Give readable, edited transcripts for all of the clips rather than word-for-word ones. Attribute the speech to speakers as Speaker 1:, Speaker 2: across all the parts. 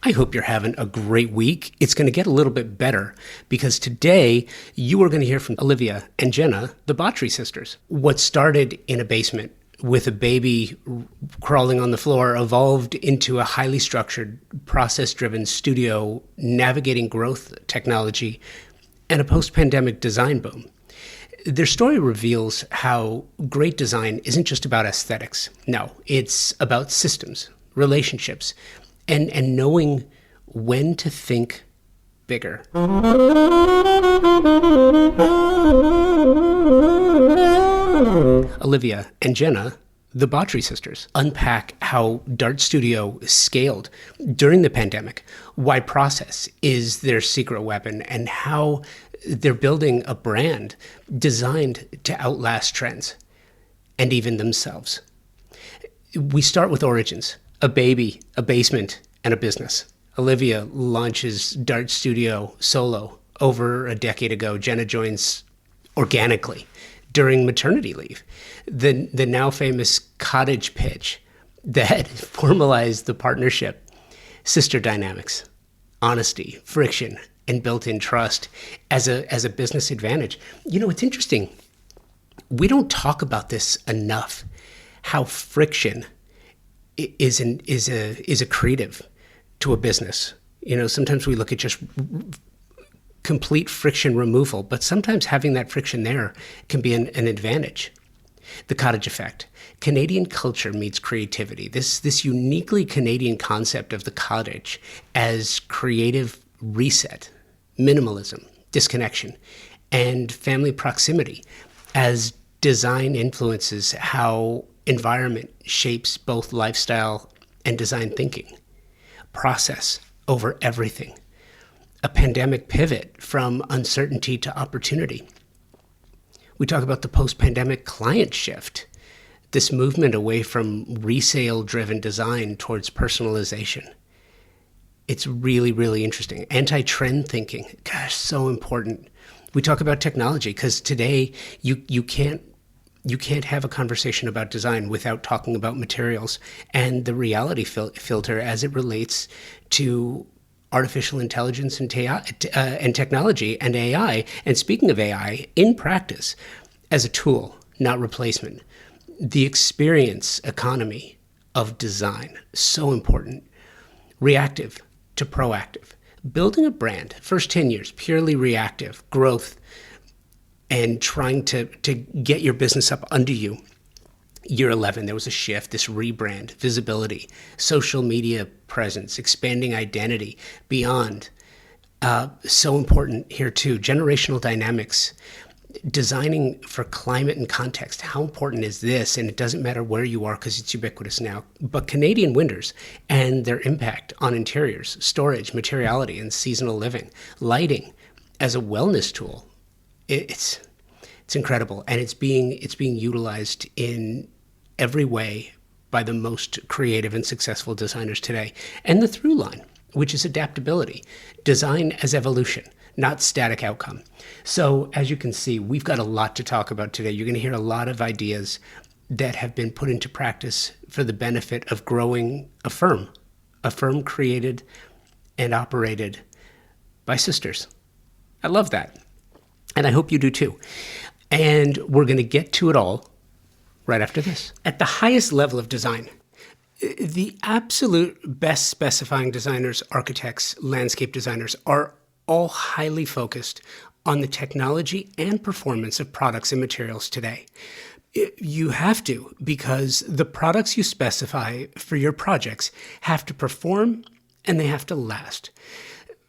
Speaker 1: I hope you're having a great week. It's going to get a little bit better because today you are going to hear from Olivia and Jenna, the Botrie sisters. What started in a basement with a baby crawling on the floor evolved into a highly structured, process-driven studio navigating growth technology and a post-pandemic design boom. Their story reveals how great design isn't just about aesthetics. No, it's about systems, relationships, and knowing when to think bigger. Olivia and Jenna, the Botrie sisters, unpack how Dart Studio scaled during the pandemic, why process is their secret weapon, and how they're building a brand designed to outlast trends and even themselves. We start with origins. A baby, a basement, and a business. Olivia launches Dart Studio solo over a decade ago. Jenna joins organically during maternity leave. The now famous cottage pitch that formalized the partnership, sister dynamics, honesty, friction, and built-in trust as a business advantage. You know, it's interesting. We don't talk about this enough, how friction is a creative to a business. You know, sometimes we look at just complete friction removal, but sometimes having that friction there can be an advantage. The cottage effect. Canadian culture meets creativity. This uniquely Canadian concept of the cottage as creative reset, minimalism, disconnection, and family proximity as design influences how environment shapes both lifestyle and design thinking. Process over everything. A pandemic pivot from uncertainty to opportunity. We talk about the post-pandemic client shift, this movement away from resale-driven design towards personalization. It's really, really interesting. Anti-trend thinking, gosh, so important. We talk about technology because today you can't have a conversation about design without talking about materials and the reality filter as it relates to artificial intelligence and technology and AI. And speaking of AI, in practice, as a tool, not replacement, the experience economy of design, so important. Reactive to proactive. Building a brand, first 10 years, purely reactive, growth, and trying to get your business up under you. Year 11, there was a shift, this rebrand, visibility, social media presence, expanding identity beyond. So important here too. Generational dynamics, designing for climate and context. How important is this? And it doesn't matter where you are because it's ubiquitous now. But Canadian winters and their impact on interiors, storage, materiality, and seasonal living, lighting as a wellness tool. It's incredible, and it's being utilized in every way by the most creative and successful designers today. And the through line, which is adaptability, design as evolution, not static outcome. So as you can see, we've got a lot to talk about today. You're going to hear a lot of ideas that have been put into practice for the benefit of growing a firm created and operated by sisters. I love that. And I hope you do too. And we're going to get to it all right after this. At the highest level of design, the absolute best specifying designers, architects, landscape designers are all highly focused on the technology and performance of products and materials today. You have to, because the products you specify for your projects have to perform and they have to last.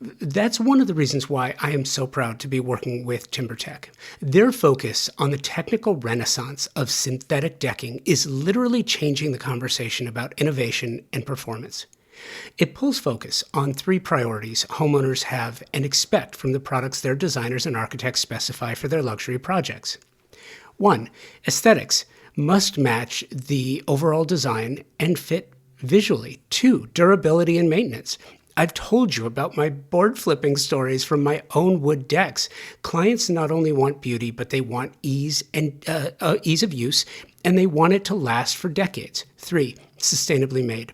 Speaker 1: That's one of the reasons why I am so proud to be working with TimberTech. Their focus on the technical renaissance of synthetic decking is literally changing the conversation about innovation and performance. It pulls focus on 3 priorities homeowners have and expect from the products their designers and architects specify for their luxury projects. 1, aesthetics must match the overall design and fit visually. 2, durability and maintenance. I've told you about my board flipping stories from my own wood decks. Clients not only want beauty, but they want ease of use, and they want it to last for decades. 3, sustainably made.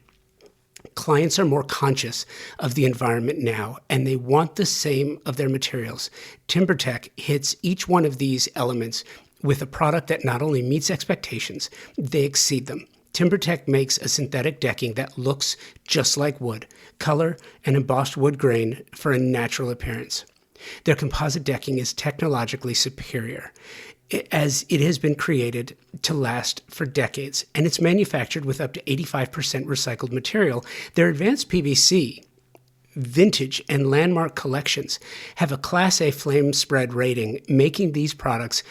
Speaker 1: clients are more conscious of the environment now, and they want the same of their materials. TimberTech hits each one of these elements with a product that not only meets expectations, they exceed them. TimberTech makes a synthetic decking that looks just like wood, color and embossed wood grain for a natural appearance. Their composite decking is technologically superior, as it has been created to last for decades, and it's manufactured with up to 85% recycled material. Their advanced PVC, vintage, and landmark collections have a Class A flame spread rating, making these products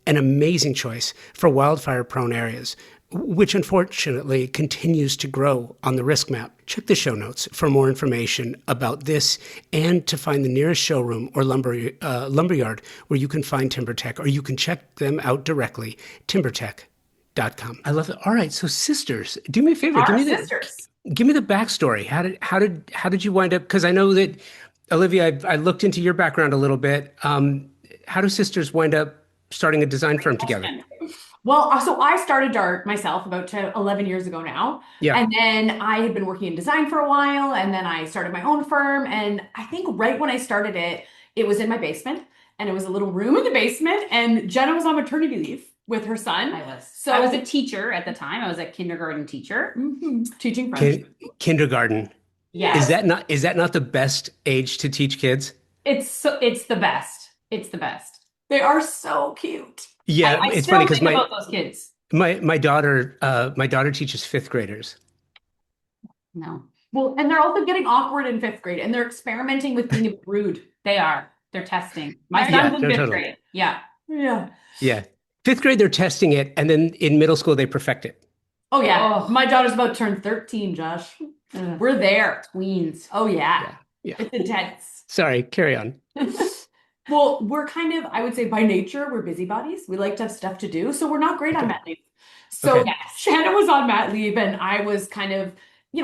Speaker 1: an amazing choice for wildfire-prone areas, which unfortunately continues to grow on the risk map. Check the show notes for more information about this and to find the nearest showroom or lumberyard where you can find TimberTech, or you can check them out directly, timbertech.com. I love it. All right, so sisters, do me a favor.
Speaker 2: Our sisters.
Speaker 1: Give me the backstory. How did you wind up? Because I know that, Olivia, I looked into your background a little bit. How do sisters wind up starting a design firm together?
Speaker 2: Well, so I started Dart myself about 11 years ago now.
Speaker 1: Yeah.
Speaker 2: And then I had been working in design for a while, and then I started my own firm. And I think right when I started it, it was in my basement, and it was a little room in the basement, and Jenna was on maternity leave with her son.
Speaker 3: So I was a teacher at the time. I was a kindergarten teacher.
Speaker 2: Teaching French.
Speaker 1: Kindergarten.
Speaker 3: Yeah.
Speaker 1: Is that not the best age to teach kids?
Speaker 3: It's the best. It's the best.
Speaker 2: They are so cute.
Speaker 1: Yeah,
Speaker 3: I
Speaker 1: it's
Speaker 3: still
Speaker 1: funny because
Speaker 3: think about those kids.
Speaker 1: my daughter teaches fifth graders.
Speaker 3: No.
Speaker 2: Well, and they're also getting awkward in fifth grade, and they're experimenting with being a bit rude.
Speaker 3: They are. They're testing. My
Speaker 1: Yeah,
Speaker 3: son's in
Speaker 1: no,
Speaker 3: fifth
Speaker 1: totally.
Speaker 3: grade. Yeah.
Speaker 2: Yeah.
Speaker 1: Yeah, fifth grade they're testing it, and then in middle school they perfect it.
Speaker 2: Oh yeah.
Speaker 3: Oh.
Speaker 2: My daughter's about to turn 13, Josh. We're there.
Speaker 3: Tweens.
Speaker 2: Oh yeah.
Speaker 1: Yeah.
Speaker 2: It's intense.
Speaker 1: Sorry, carry on.
Speaker 2: Well, we're kind of, I would say by nature, we're busybodies. We like to have stuff to do. So we're not great on mat leave. So
Speaker 1: Okay.
Speaker 2: Shannon was on mat leave, and I was kind of,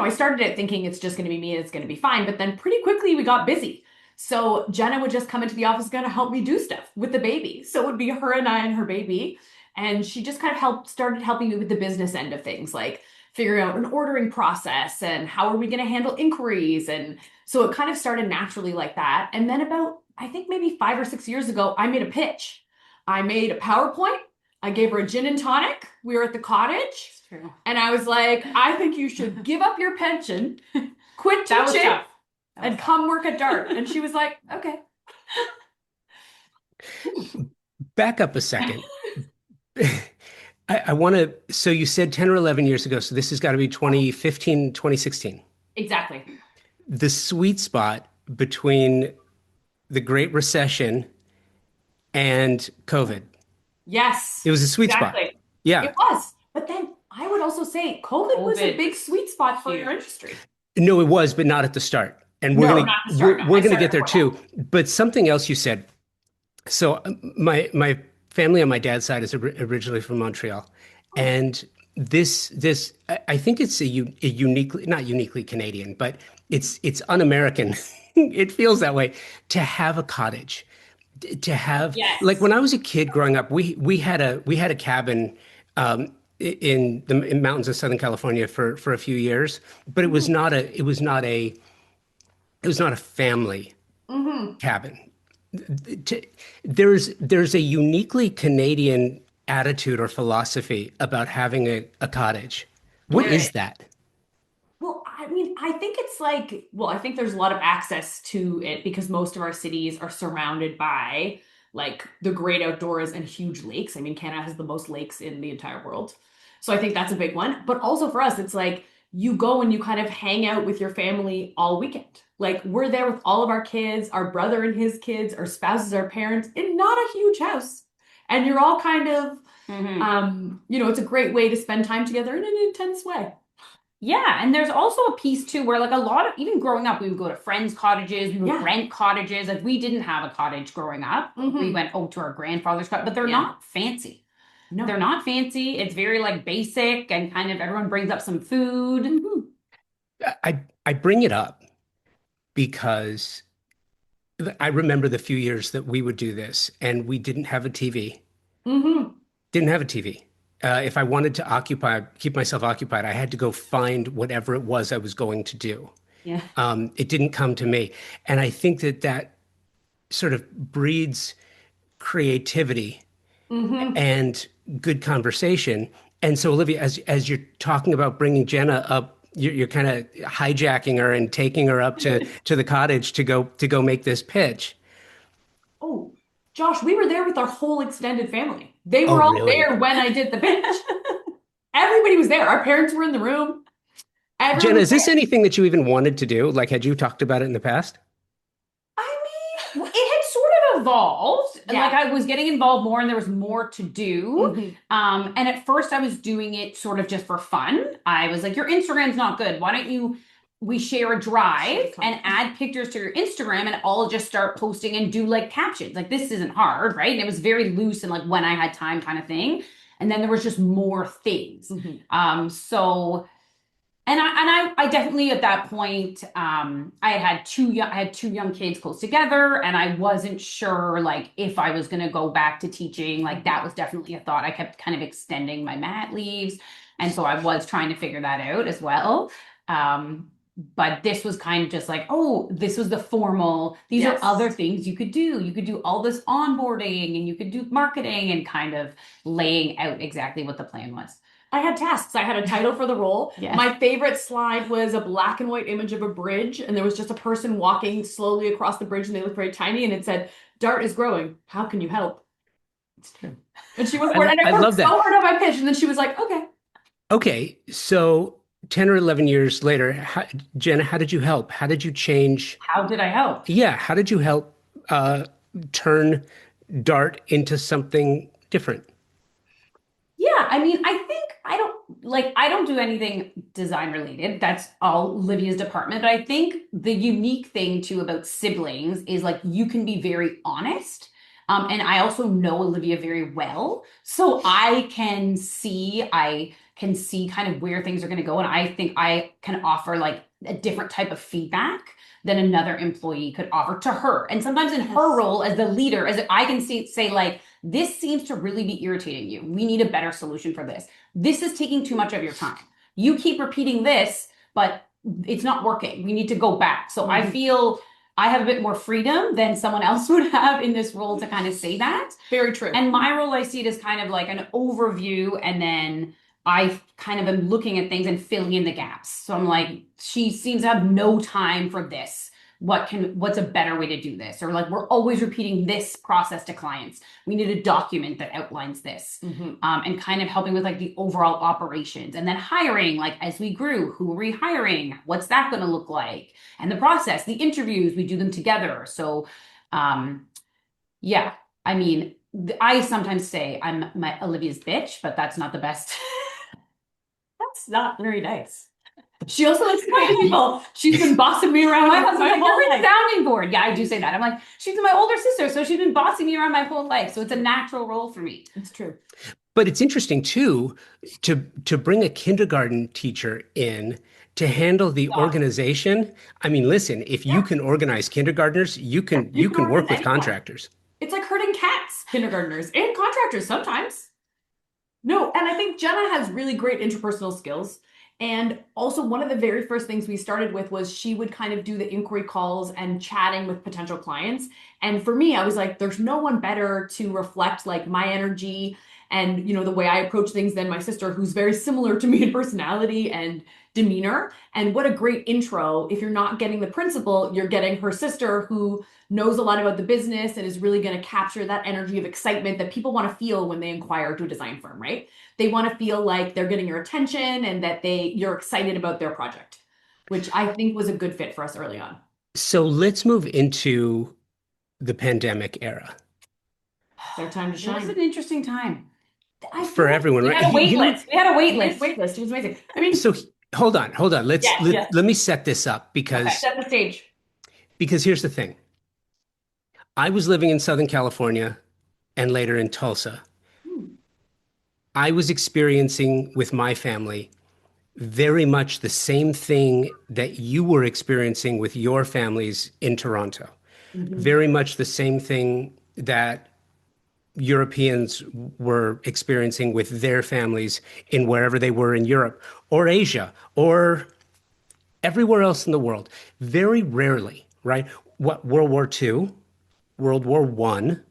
Speaker 2: I started it thinking it's just going to be me and it's going to be fine. But then pretty quickly we got busy. So Jenna would just come into the office, going to help me do stuff with the baby. So it would be her and I and her baby. And she just kind of started helping me with the business end of things, like figuring out an ordering process and how are we going to handle inquiries. And so it kind of started naturally like that. And then about, I think maybe 5 or 6 years ago, I made a pitch. I made a PowerPoint. I gave her a gin and tonic. We were at the cottage.
Speaker 3: True.
Speaker 2: And I was like, I think you should give up your pension, quit
Speaker 3: That was
Speaker 2: teaching,
Speaker 3: tough.
Speaker 2: and come work at Dart. And she was like, okay.
Speaker 1: Back up a second. I want to, so you said 10 or 11 years ago, so this has got to be 2015, 2016.
Speaker 2: Exactly.
Speaker 1: The sweet spot between the Great Recession and COVID.
Speaker 2: Yes.
Speaker 1: It was a sweet spot.
Speaker 2: Exactly.
Speaker 1: Yeah.
Speaker 2: It was. But then I would also say COVID was a big sweet spot for your industry.
Speaker 1: No, it was, but not at the start. And
Speaker 2: No, not at the start, no.
Speaker 1: we're
Speaker 2: I
Speaker 1: going to
Speaker 2: started
Speaker 1: get there
Speaker 2: before
Speaker 1: too. But something else you said. So my family on my dad's side is originally from Montreal, and I think it's a uniquely, not uniquely Canadian, but it's un-American. It feels that way to have a cottage, to have
Speaker 2: Yes.
Speaker 1: like when I was a kid growing up, we had a cabin in the mountains of Southern California for a few years, but it was not a family cabin. There's a uniquely Canadian attitude or philosophy about having a cottage. What is that?
Speaker 2: Well, I mean, I think it's like, I think there's a lot of access to it because most of our cities are surrounded by like the great outdoors and huge lakes. I mean, Canada has the most lakes in the entire world. So I think that's a big one. But also for us, it's like you go and you kind of hang out with your family all weekend. Like we're there with all of our kids, our brother and his kids, our spouses, our parents, in not a huge house. And you're all kind of, it's a great way to spend time together in an intense way.
Speaker 3: Yeah, and there's also a piece too where like a lot of, even growing up, we would go to friends' cottages, we would rent cottages. Like we didn't have a cottage growing up. We went to our grandfather's cottage, but they're not fancy.
Speaker 2: No.
Speaker 3: They're not fancy. It's very like basic and kind of everyone brings up some food.
Speaker 1: I bring it up because I remember the few years that we would do this and we didn't have a TV. Didn't have a TV. if I wanted to keep myself occupied, I had to go find whatever it was I was going to do.
Speaker 3: Yeah.
Speaker 1: It didn't come to me. And I think that that sort of breeds creativity
Speaker 2: Mm-hmm.
Speaker 1: and good conversation. And so, Olivia, as you're talking about bringing Jenna up, you're kind of hijacking her and taking her up to the cottage to go make this pitch.
Speaker 2: Oh, Josh, we were there with our whole extended family. They
Speaker 1: Oh,
Speaker 2: were all
Speaker 1: really?
Speaker 2: there when I did the pitch. Everybody was there. Our parents were in the room. Everyone
Speaker 1: Jenna,
Speaker 2: was
Speaker 1: is this
Speaker 2: there.
Speaker 1: anything that you even wanted to do? Like, had you talked about it in the past?
Speaker 3: I mean, it had sort of evolved.
Speaker 2: Yeah.
Speaker 3: Like I was getting involved more and there was more to do.
Speaker 2: Mhm.
Speaker 3: And at first I was doing it sort of just for fun. I was like, your Instagram's not good. Why don't we share a drive and add pictures to your Instagram and I'll just start posting and do like captions. Like this isn't hard, right? And it was very loose and like when I had time kind of thing. And then there was just more things.
Speaker 2: Mhm.
Speaker 3: So I definitely at that point I had two young kids close together and I wasn't sure like if I was going to go back to teaching. Like that was definitely a thought. I kept kind of extending my mat leaves and so I was trying to figure that out as well. But this was kind of just like, oh, this was the formal, these
Speaker 2: Yes.
Speaker 3: are other things you could do. You could do all this onboarding and you could do marketing and kind of laying out exactly what the plan was.
Speaker 2: I had tasks. I had a title for the role.
Speaker 3: Yeah.
Speaker 2: My favorite slide was a black and white image of a bridge, and there was just a person walking slowly across the bridge, and they looked very tiny, and it said, "Dart is growing. How can you help?"
Speaker 3: It's true.
Speaker 2: And she was bored, and I
Speaker 1: I
Speaker 2: worked
Speaker 1: love
Speaker 2: so
Speaker 1: that.
Speaker 2: hard on my pitch, and then she was like, "Okay."
Speaker 1: Okay, so 10 or 11 years later, Jenna, how did you help? How did you change?
Speaker 3: How did I help?
Speaker 1: Yeah, how did you help turn Dart into something different?
Speaker 3: Yeah, I mean, I don't do anything design related. That's all Olivia's department. But I think the unique thing too about siblings is like you can be very honest. And I also know Olivia very well. So I can see kind of where things are going to go. And I think I can offer like a different type of feedback than another employee could offer to her. And sometimes in her role as the leader, as I can say like, this seems to really be irritating you. We need a better solution for this. This is taking too much of your time. You keep repeating this, but it's not working. We need to go back. So I feel I have a bit more freedom than someone else would have in this role to kind of say that.
Speaker 2: Very true.
Speaker 3: And my role, I see it as kind of like an overview, and then I kind of am looking at things and filling in the gaps. So I'm like, she seems to have no time for this. What's a better way to do this? Or like, we're always repeating this process to clients. We need a document that outlines this. And kind of helping with like the overall operations. And then hiring, like as we grew, who are we hiring? What's that going to look like? And the process, the interviews, we do them together. So, yeah, I mean, I sometimes say I'm my Olivia's bitch, but that's not the best.
Speaker 2: That's not very nice. She also likes to pay people. She's been bossing me around
Speaker 3: My husband's like,
Speaker 2: whole
Speaker 3: you're a
Speaker 2: life.
Speaker 3: sounding board. Yeah, I do say that. I'm like, she's my older sister, so she's been bossing me around my whole life. So it's a natural role for me.
Speaker 2: It's true.
Speaker 1: But it's interesting too to bring a kindergarten teacher in to handle the organization. I mean, listen, if you can organize kindergartners, you can work with contractors.
Speaker 2: It's like herding cats, kindergartners and contractors sometimes. No, and I think Jenna has really great interpersonal skills. And also, one of the very first things we started with was she would kind of do the inquiry calls and chatting with potential clients. And for me, I was like, there's no one better to reflect like my energy and, you know, the way I approach things than my sister, who's very similar to me in personality and demeanor. And what a great intro. If you're not getting the principal, you're getting her sister who knows a lot about the business and is really going to capture that energy of excitement that people want to feel when they inquire to a design firm, right? They want to feel like they're getting your attention and that you're excited about their project, which I think was a good fit for us early on.
Speaker 1: So let's move into the pandemic era.
Speaker 2: It's our time to
Speaker 3: It was
Speaker 2: shine.
Speaker 3: an interesting time.
Speaker 1: For everyone,
Speaker 3: We
Speaker 1: right?
Speaker 3: had a wait list. We had a wait list.
Speaker 2: Wait list. It was amazing. I mean,
Speaker 1: So hold on.
Speaker 3: Yes.
Speaker 1: Let me set this up because
Speaker 2: set the stage.
Speaker 1: here's the thing. I was living in Southern California and later in Tulsa. I was experiencing with my family very much the same thing that you were experiencing with your families in Toronto. Very much the same thing that Europeans were experiencing with their families in wherever they were in Europe or Asia or everywhere else in the world. Very rarely, right? What World War II, World War One.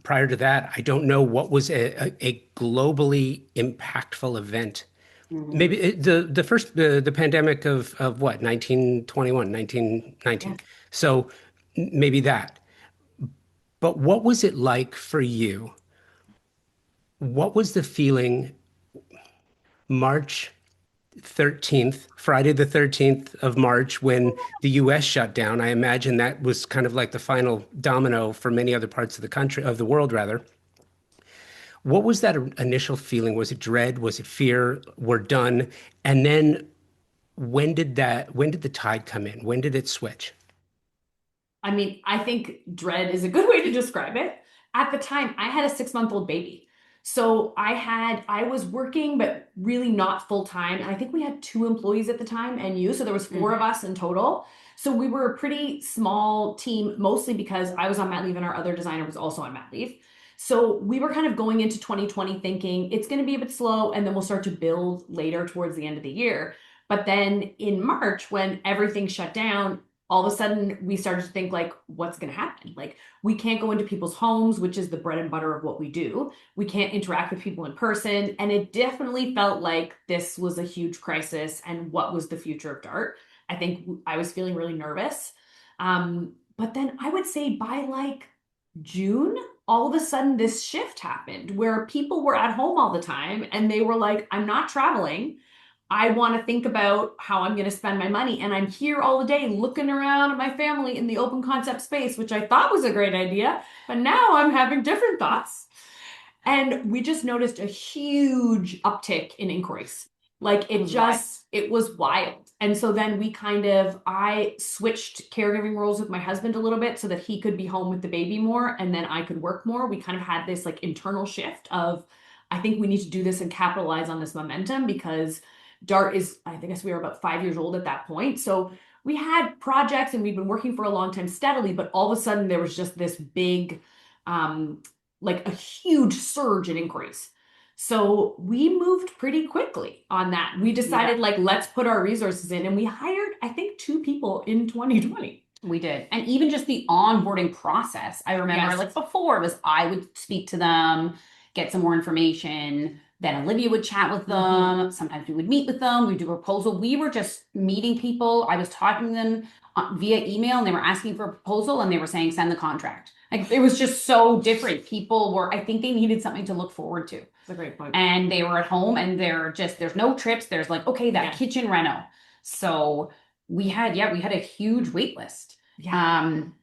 Speaker 1: Prior to that, I don't know what was a globally impactful event.
Speaker 3: Mhm.
Speaker 1: Maybe the first the pandemic of what 1921, 1919.
Speaker 2: Yes.
Speaker 1: So maybe that. But what was it like for you? What was the feeling March 13th, Friday the 13th of March, when the US shut down? I imagine that was kind of like the final domino for many other parts of the country, of the world, rather. What was that initial feeling? Was it dread? Was it fear? We're done. And then when did the tide come in? When did it switch?
Speaker 2: I mean, I think dread is a good way to describe it. At the time, I had a 6 month old baby. So I was working, but really not full time. And I think we had two employees at the time and you. So there was four of
Speaker 3: Mhm.
Speaker 2: us in total. So we were a pretty small team, mostly because I was on mat leave and our other designer was also on mat leave. So we were kind of going into 2020 thinking it's going to be a bit slow and then we'll start to build later towards the end of the year. But then in March, when everything shut down, all of a sudden we started to think like, what's going to happen? Like, we can't go into people's homes, which is the bread and butter of what we do. We can't interact with people in person. And it definitely felt like this was a huge crisis. And what was the future of Dart? I think I was feeling really nervous. But then I would say by like June, all of a sudden this shift happened where people were at home all the time and they were like, I'm not traveling. I want to think about how I'm going to spend my money. And I'm here all the day looking around at my family in the open concept space, which I thought was a great idea. But now I'm having different thoughts. And we just noticed a huge uptick in inquiries. Like
Speaker 3: It was wild.
Speaker 2: it was wild. And so then I switched caregiving roles with my husband a little bit so that he could be home with the baby more and then I could work more. We kind of had this like internal shift of, I think we need to do this and capitalize on this momentum because Dart is, I think we were about 5 years old at that point. So we had projects and we've been working for a long time steadily, but all of a sudden there was just this big, um, like a huge surge in inquiries. So we moved pretty quickly on that. We
Speaker 3: Yeah,
Speaker 2: decided like let's put our resources in and we hired I think two people in 2020.
Speaker 3: we did. And even just the onboarding process, I remember
Speaker 2: Yes.
Speaker 3: like before it was I would speak to them, get some more information. Then Olivia would chat with
Speaker 2: Mhm.
Speaker 3: them. Sometimes we would meet with them. We'd do a proposal. We were just meeting people. I was talking to them via email and they were asking for a proposal and they were saying, send the contract. Like it was just so different. People were, I think they needed something to look forward to.
Speaker 2: That's a great point.
Speaker 3: And they were at home and there's no trips. There's like, okay, that
Speaker 2: Yeah.
Speaker 3: kitchen reno. So we had a huge wait list.
Speaker 2: Yeah.
Speaker 3: Um,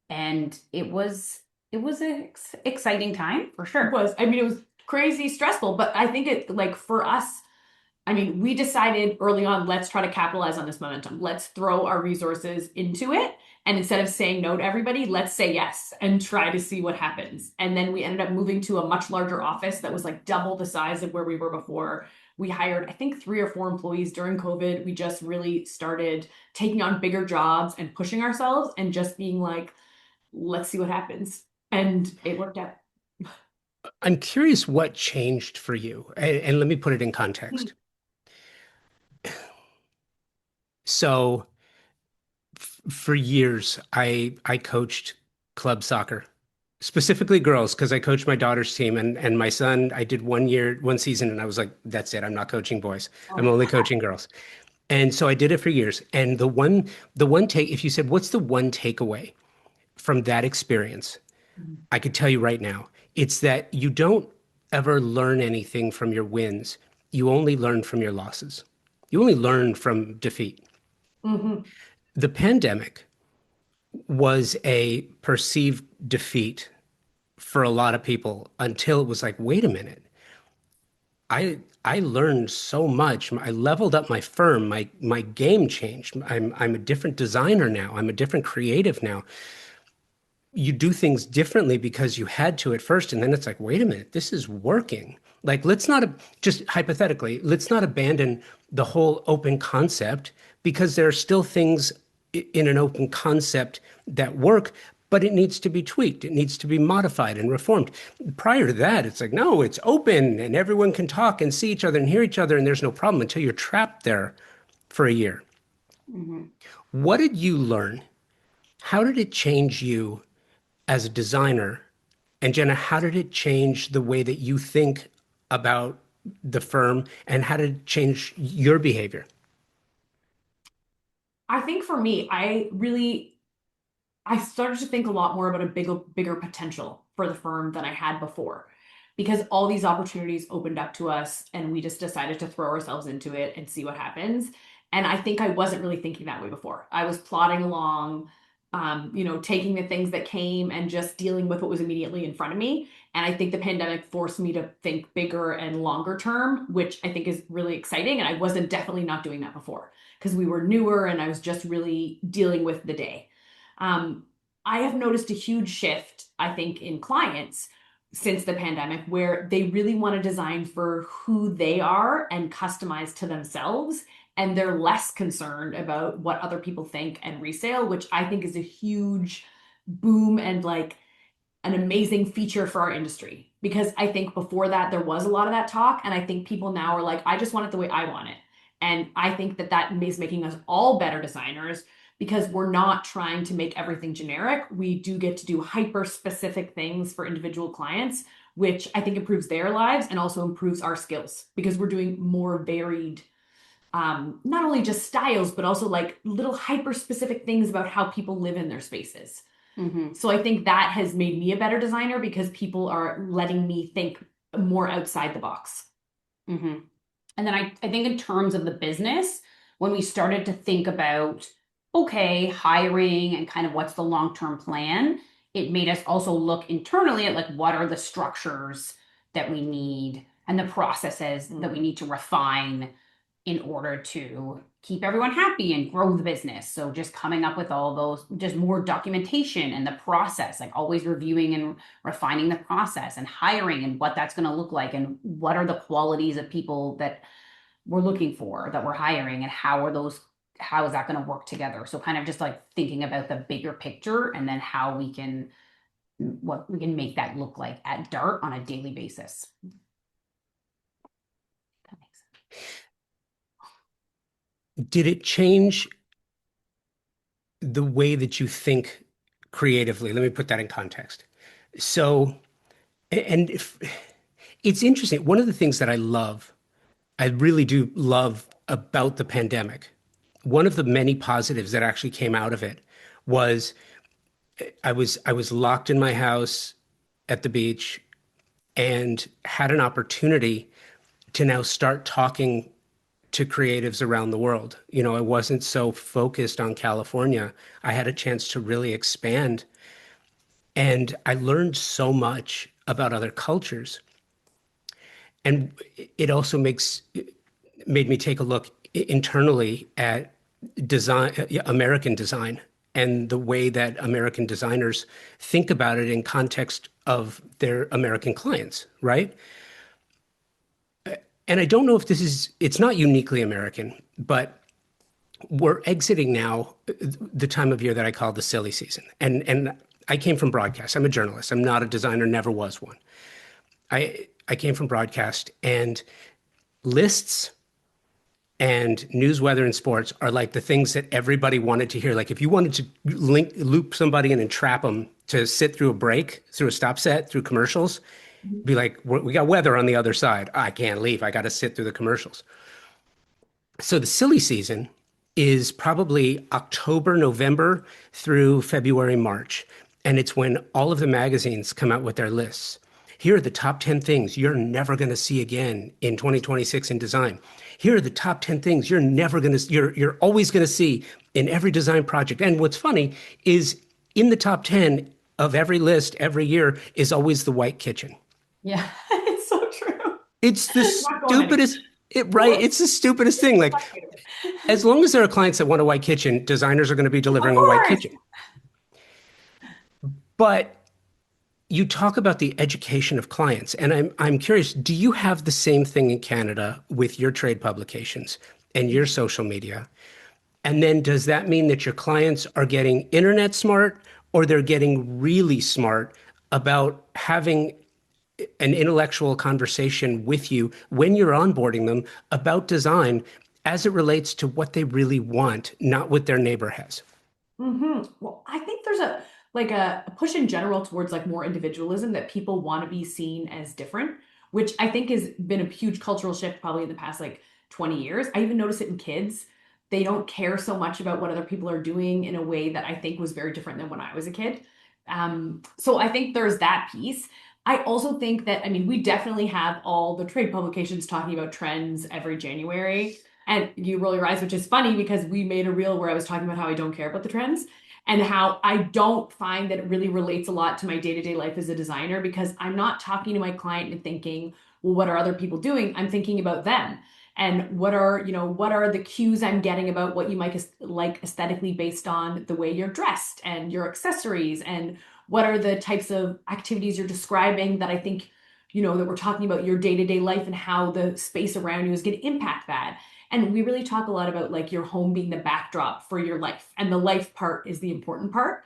Speaker 3: and it was an exciting time for
Speaker 2: It
Speaker 3: sure.
Speaker 2: was. I mean, it was crazy stressful, but I think it like for us, I mean, we decided early on, let's try to capitalize on this momentum. Let's throw our resources into it. And instead of saying no to everybody, let's say yes and try to see what happens. And then we ended up moving to a much larger office that was like double the size of where we were before. We hired, I think, three or four employees during COVID. We just really started taking on bigger jobs and pushing ourselves and just being like, let's see what happens. And it worked out.
Speaker 1: I'm curious what changed for you. And let me put it in context. So for years, I coached club soccer, specifically girls, because I coached my daughter's team and my son. I did 1 year, 1 season, and I was like, that's it. I'm not coaching boys. I'm
Speaker 2: Oh,
Speaker 1: only coaching girls. And so I did it for years. And the one take, if you said, what's the one takeaway from that experience? I could tell you right now, it's that you don't ever learn anything from your wins. You only learn from your losses. You only learn from defeat.
Speaker 2: mhm.
Speaker 1: The pandemic was a perceived defeat for a lot of people until it was like, wait a minute. I learned so much. I leveled up my firm. My game changed. I'm a different designer now. I'm a different creative now. You do things differently because you had to at first, and then it's like, wait a minute, this is working. Like, let's not just hypothetically, let's not abandon the whole open concept because there are still things in an open concept that work, but it needs to be tweaked. It needs to be modified and reformed. Prior to that, it's like, no, it's open and everyone can talk and see each other and hear each other and there's no problem until you're trapped there for a year.
Speaker 3: Mhm.
Speaker 1: What did you learn? How did it change you as a designer? And Jenna, how did it change the way that you think about the firm and how did it change your behavior?
Speaker 2: I think for me, I started to think a lot more about a bigger potential for the firm than I had before because all these opportunities opened up to us and we just decided to throw ourselves into it and see what happens. And I think I wasn't really thinking that way before. I was plodding along, taking the things that came and just dealing with what was immediately in front of me. And I think the pandemic forced me to think bigger and longer term, which I think is really exciting. And I wasn't definitely not doing that before because we were newer and I was just really dealing with the day. Um, I have noticed a huge shift, I think, in clients since the pandemic where they really want to design for who they are and customize to themselves. And they're less concerned about what other people think and resale, which I think is a huge boom and like an amazing feature for our industry. Because I think before that, there was a lot of that talk. And I think people now are like, I just want it the way I want it. And I think that that is making us all better designers because we're not trying to make everything generic. We do get to do hyper specific things for individual clients, which I think improves their lives and also improves our skills because we're doing more varied, not only just styles, but also like little hyper specific things about how people live in their spaces.
Speaker 3: Mhm.
Speaker 2: So I think that has made me a better designer because people are letting me think more outside the box.
Speaker 3: Mhm. And then I think in terms of the business, when we started to think about, okay, hiring and kind of what's the long-term plan, it made us also look internally at like what are the structures that we need and the processes that we need to refine in order to keep everyone happy and grow the business. So just coming up with all those, just more documentation and the process, like always reviewing and refining the process and hiring and what that's going to look like and what are the qualities of people that we're looking for that we're hiring and how is that going to work together? So kind of just like thinking about the bigger picture and then how we can what we can make that look like at Dart on a daily basis. That makes
Speaker 1: Did it change the way that you think creatively? Let me put that in context. So, and if, it's interesting. One of the things that I really do love about the pandemic, one of the many positives that actually came out of it was I was locked in my house at the beach and had an opportunity to now start talking to creatives around the world. I wasn't so focused on California. I had a chance to really expand and I learned so much about other cultures. And it also made me take a look internally at design, American design, and the way that American designers think about it in context of their American clients, right? And I don't know if it's not uniquely American, but we're exiting now the time of year that I call the silly season. And I came from broadcast. I'm a journalist. I'm not a designer, never was one. I came from broadcast and lists and news, weather, and sports are like the things that everybody wanted to hear. Like if you wanted to loop somebody in and trap them to sit through a break, through a stop set, through commercials, be like, we got weather on the other side. I can't leave. I got to sit through the commercials. So the silly season is probably October, November through February, March. And it's when all of the magazines come out with their lists. Here are the top 10 things you're never going to see again in 2026 in design. Here are the top 10 things you're always going to see in every design project. And what's funny is in the top 10 of every list every year is always the white kitchen.
Speaker 3: Yeah, it's so true.
Speaker 1: It's the
Speaker 2: Not going anywhere.
Speaker 1: stupidest, right? It's the stupidest thing. Like, as long as there are clients that want a white kitchen, designers are going to be
Speaker 2: Of
Speaker 1: delivering a white
Speaker 2: course.
Speaker 1: kitchen. But you talk about the education of clients, and I'm curious, do you have the same thing in Canada with your trade publications and your social media? And then does that mean that your clients are getting internet smart, or they're getting really smart about having an intellectual conversation with you when you're onboarding them about design as it relates to what they really want, not what their neighbor has.
Speaker 2: Well, I think there's a push in general towards like more individualism that people want to be seen as different, which I think has been a huge cultural shift probably in the past like 20 years. I even notice it in kids. They don't care so much about what other people are doing in a way that I think was very different than when I was a kid. So I think there's that piece. I also think that, I mean, we definitely have all the trade publications talking about trends every January. And you roll your eyes, which is funny because we made a reel where I was talking about how I don't care about the trends and how I don't find that it really relates a lot to my day-to-day life as a designer because I'm not talking to my client and thinking, well, what are other people doing? I'm thinking about them. And what are the cues I'm getting about what you might like aesthetically based on the way you're dressed and your accessories and what are the types of activities you're describing that I think, that we're talking about your day-to-day life and how the space around you is going to impact that. And we really talk a lot about like your home being the backdrop for your life, and the life part is the important part.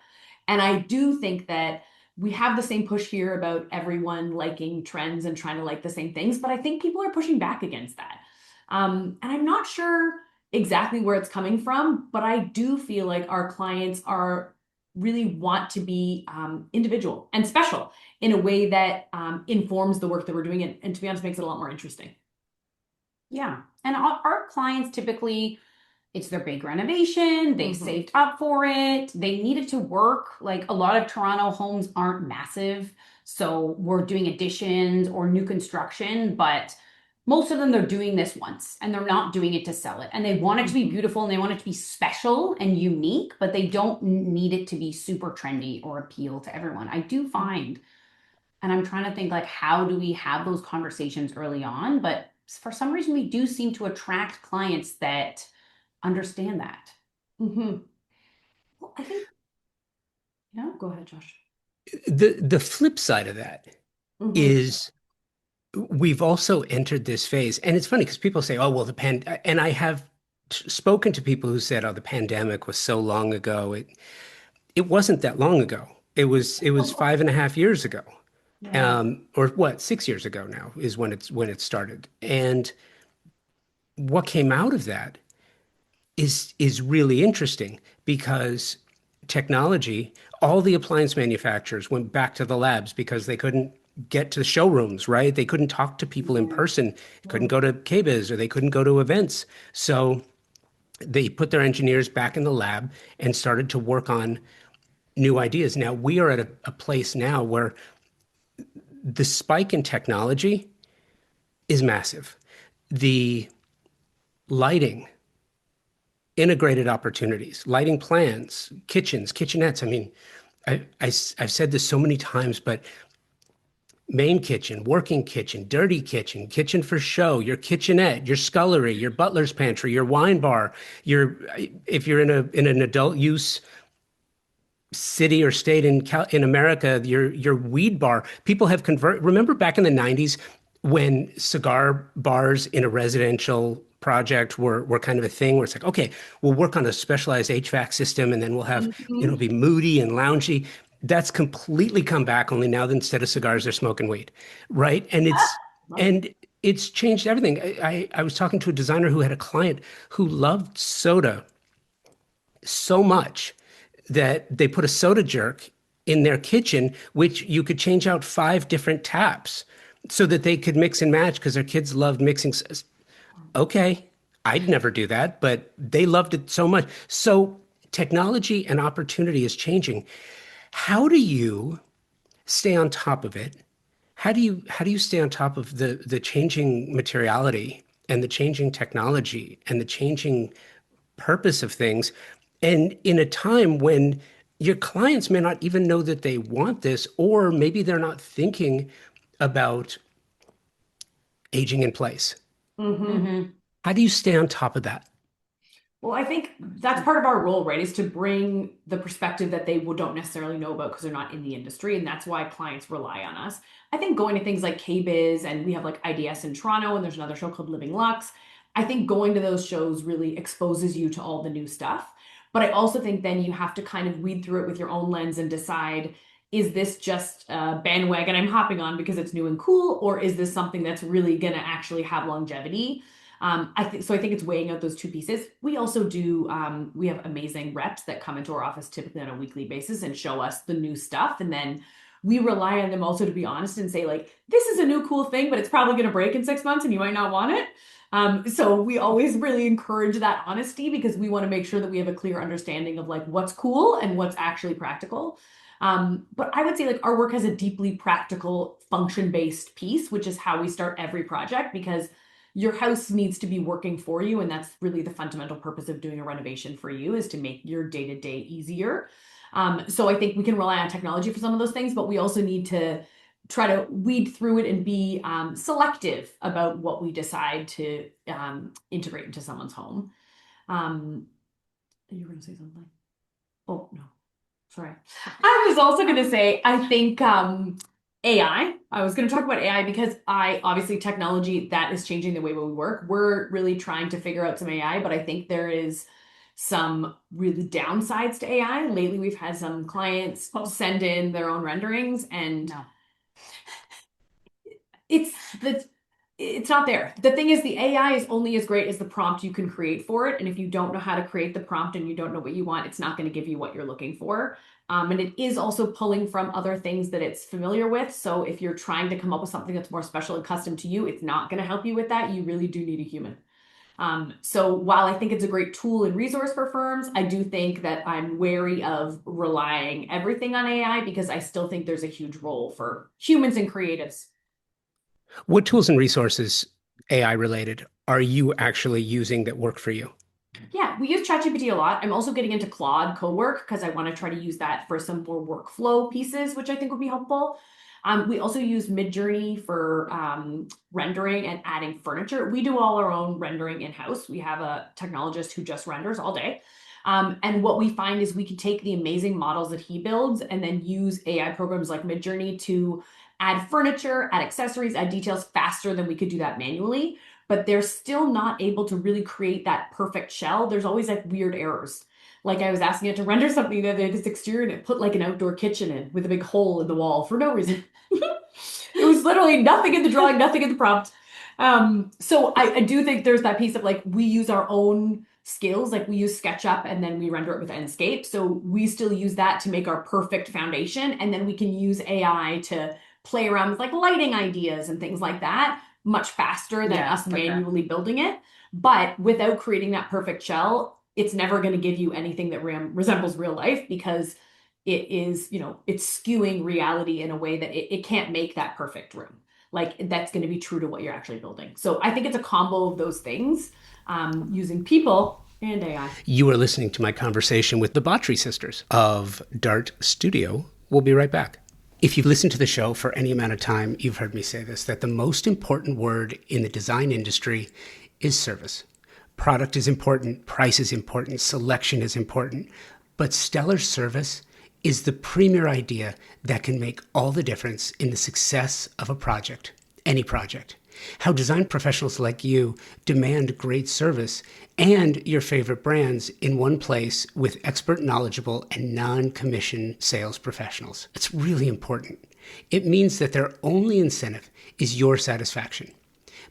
Speaker 2: And I do think that we have the same push here about everyone liking trends and trying to like the same things, but I think people are pushing back against that. And I'm not sure exactly where it's coming from, but I do feel like our clients are really want to be individual and special in a way that informs the work that we're doing and to be honest makes it a lot more interesting.
Speaker 3: Yeah. And our clients typically, it's their big renovation, they saved up for it, they need it to work. Like a lot of Toronto homes aren't massive. So we're doing additions or new construction, but most of them they're doing this once and they're not doing it to sell it. And they want it to be beautiful and they want it to be special and unique, but they don't need it to be super trendy or appeal to everyone. I do find, and I'm trying to think like how do we have those conversations early on, but for some reason we do seem to attract clients that understand that.
Speaker 2: Mm-hmm. Well, I think, go ahead, Josh.
Speaker 1: The flip side of that
Speaker 2: Mm-hmm.
Speaker 1: is we've also entered this phase, and it's funny because people say, "Oh, well, and I have spoken to people who said, "Oh, the pandemic was so long ago." It wasn't that long ago. It was 5.5 years ago,
Speaker 2: Yeah.
Speaker 1: or what, 6 years ago now is when it started. And what came out of that is really interesting because technology, all the appliance manufacturers went back to the labs because they couldn't get to the showrooms, right? They couldn't talk to people in person, couldn't go to KBIS or they couldn't go to events. So they put their engineers back in the lab and started to work on new ideas. Now we are at a place now where the spike in technology is massive. The lighting, integrated opportunities, lighting plans, kitchens, kitchenettes. I mean, I've said this so many times, but main kitchen, working kitchen, dirty kitchen, kitchen for show, your kitchenette, your scullery, your butler's pantry, your wine bar, your if you're in an adult use city or state in America, your weed bar. People have converted. Remember back in the 90s when cigar bars in a residential project were kind of a thing where it's like, okay, we'll work on a specialized HVAC system and then we'll have,
Speaker 2: Mm-hmm.
Speaker 1: be moody and loungy. That's completely come back, only now that instead of cigars, they're smoking weed, right?
Speaker 2: Love it.
Speaker 1: And it's changed everything. I was talking to a designer who had a client who loved soda so much that they put a soda jerk in their kitchen, which you could change out 5 different taps so that they could mix and match because their kids loved mixing. Okay, I'd never do that, but they loved it so much. So technology and opportunity is changing. How do you stay on top of it? How do you stay on top of the changing materiality and the changing technology and the changing purpose of things? And in a time when your clients may not even know that they want this, or maybe they're not thinking about aging in place.
Speaker 2: Mm-hmm.
Speaker 3: Mm-hmm.
Speaker 1: How do you stay on top of that?
Speaker 2: Well, I think that's part of our role, right? Is to bring the perspective that they don't necessarily know about because they're not in the industry. And that's why clients rely on us. I think going to things like KBIS and we have like IDS in Toronto and there's another show called Living Lux. I think going to those shows really exposes you to all the new stuff. But I also think then you have to kind of read through it with your own lens and decide, is this just a bandwagon I'm hopping on because it's new and cool, or is this something that's really going to actually have longevity? I think it's weighing out those two pieces. We also do, we have amazing reps that come into our office typically on a weekly basis and show us the new stuff. And then we rely on them also to be honest and say, like, this is a new cool thing, but it's probably going to break in 6 months and you might not want it. So we always really encourage that honesty because we want to make sure that we have a clear understanding of like what's cool and what's actually practical. But I would say like our work has a deeply practical function-based piece, which is how we start every project, because your house needs to be working for you. And that's really the fundamental purpose of doing a renovation for you, is to make your day-to-day easier. So I think we can rely on technology for some of those things, but we also need to try to weed through it and be selective about what we decide to integrate into someone's home. You were going to say something? Oh, no. Sorry. I was also going to say, I think AI. I was going to talk about AI because obviously technology, that is changing the way we work. We're really trying to figure out some AI, but I think there is some really downsides to AI. Lately, we've had some clients send in their own renderings, and it's not there. The thing is, the AI is only as great as the prompt you can create for it. And if you don't know how to create the prompt and you don't know what you want, it's not going to give you what you're looking for. And it is also pulling from other things that it's familiar with. So if you're trying to come up with something that's more special and custom to you, it's not going to help you with that. You really do need a human. So while I think it's a great tool and resource for firms, I do think that I'm wary of relying everything on AI because I still think there's a huge role for humans and creatives.
Speaker 1: What tools and resources, AI related, are you actually using that work for you?
Speaker 2: Yeah, we use ChatGPT a lot. I'm also getting into Claude Cowork because I want to try to use that for some more workflow pieces, which I think would be helpful. We also use Midjourney for rendering and adding furniture. We do all our own rendering in-house. We have a technologist who just renders all day. And what we find is we can take the amazing models that he builds and then use AI programs like Midjourney to add furniture, add accessories, add details faster than we could do that manually. But they're still not able to really create that perfect shell. There's always like weird errors. Like I was asking it to render something that this exterior and it put like an outdoor kitchen in with a big hole in the wall for no reason. It was literally nothing in the drawing, nothing in the prompt. So I do think there's that piece of like, we use our own skills, like we use SketchUp and then we render it with Enscape. So we still use that to make our perfect foundation. And then we can use AI to play around with like lighting ideas and things like that much faster than us manually building it. But without creating that perfect shell, it's never going to give you anything that resembles real life because it is, it's skewing reality in a way that it can't make that perfect room. Like that's going to be true to what you're actually building. So I think it's a combo of those things, using people and AI.
Speaker 1: You are listening to my conversation with the Botrie sisters of Dart Studio. We'll be right back. If you've listened to the show for any amount of time, you've heard me say this, that the most important word in the design industry is service. Product is important, price is important, selection is important, but stellar service is the premier idea that can make all the difference in the success of a project, any project. How design professionals like you demand great service and your favorite brands in one place with expert, knowledgeable, and non-commission sales professionals. It's really important. It means that their only incentive is your satisfaction.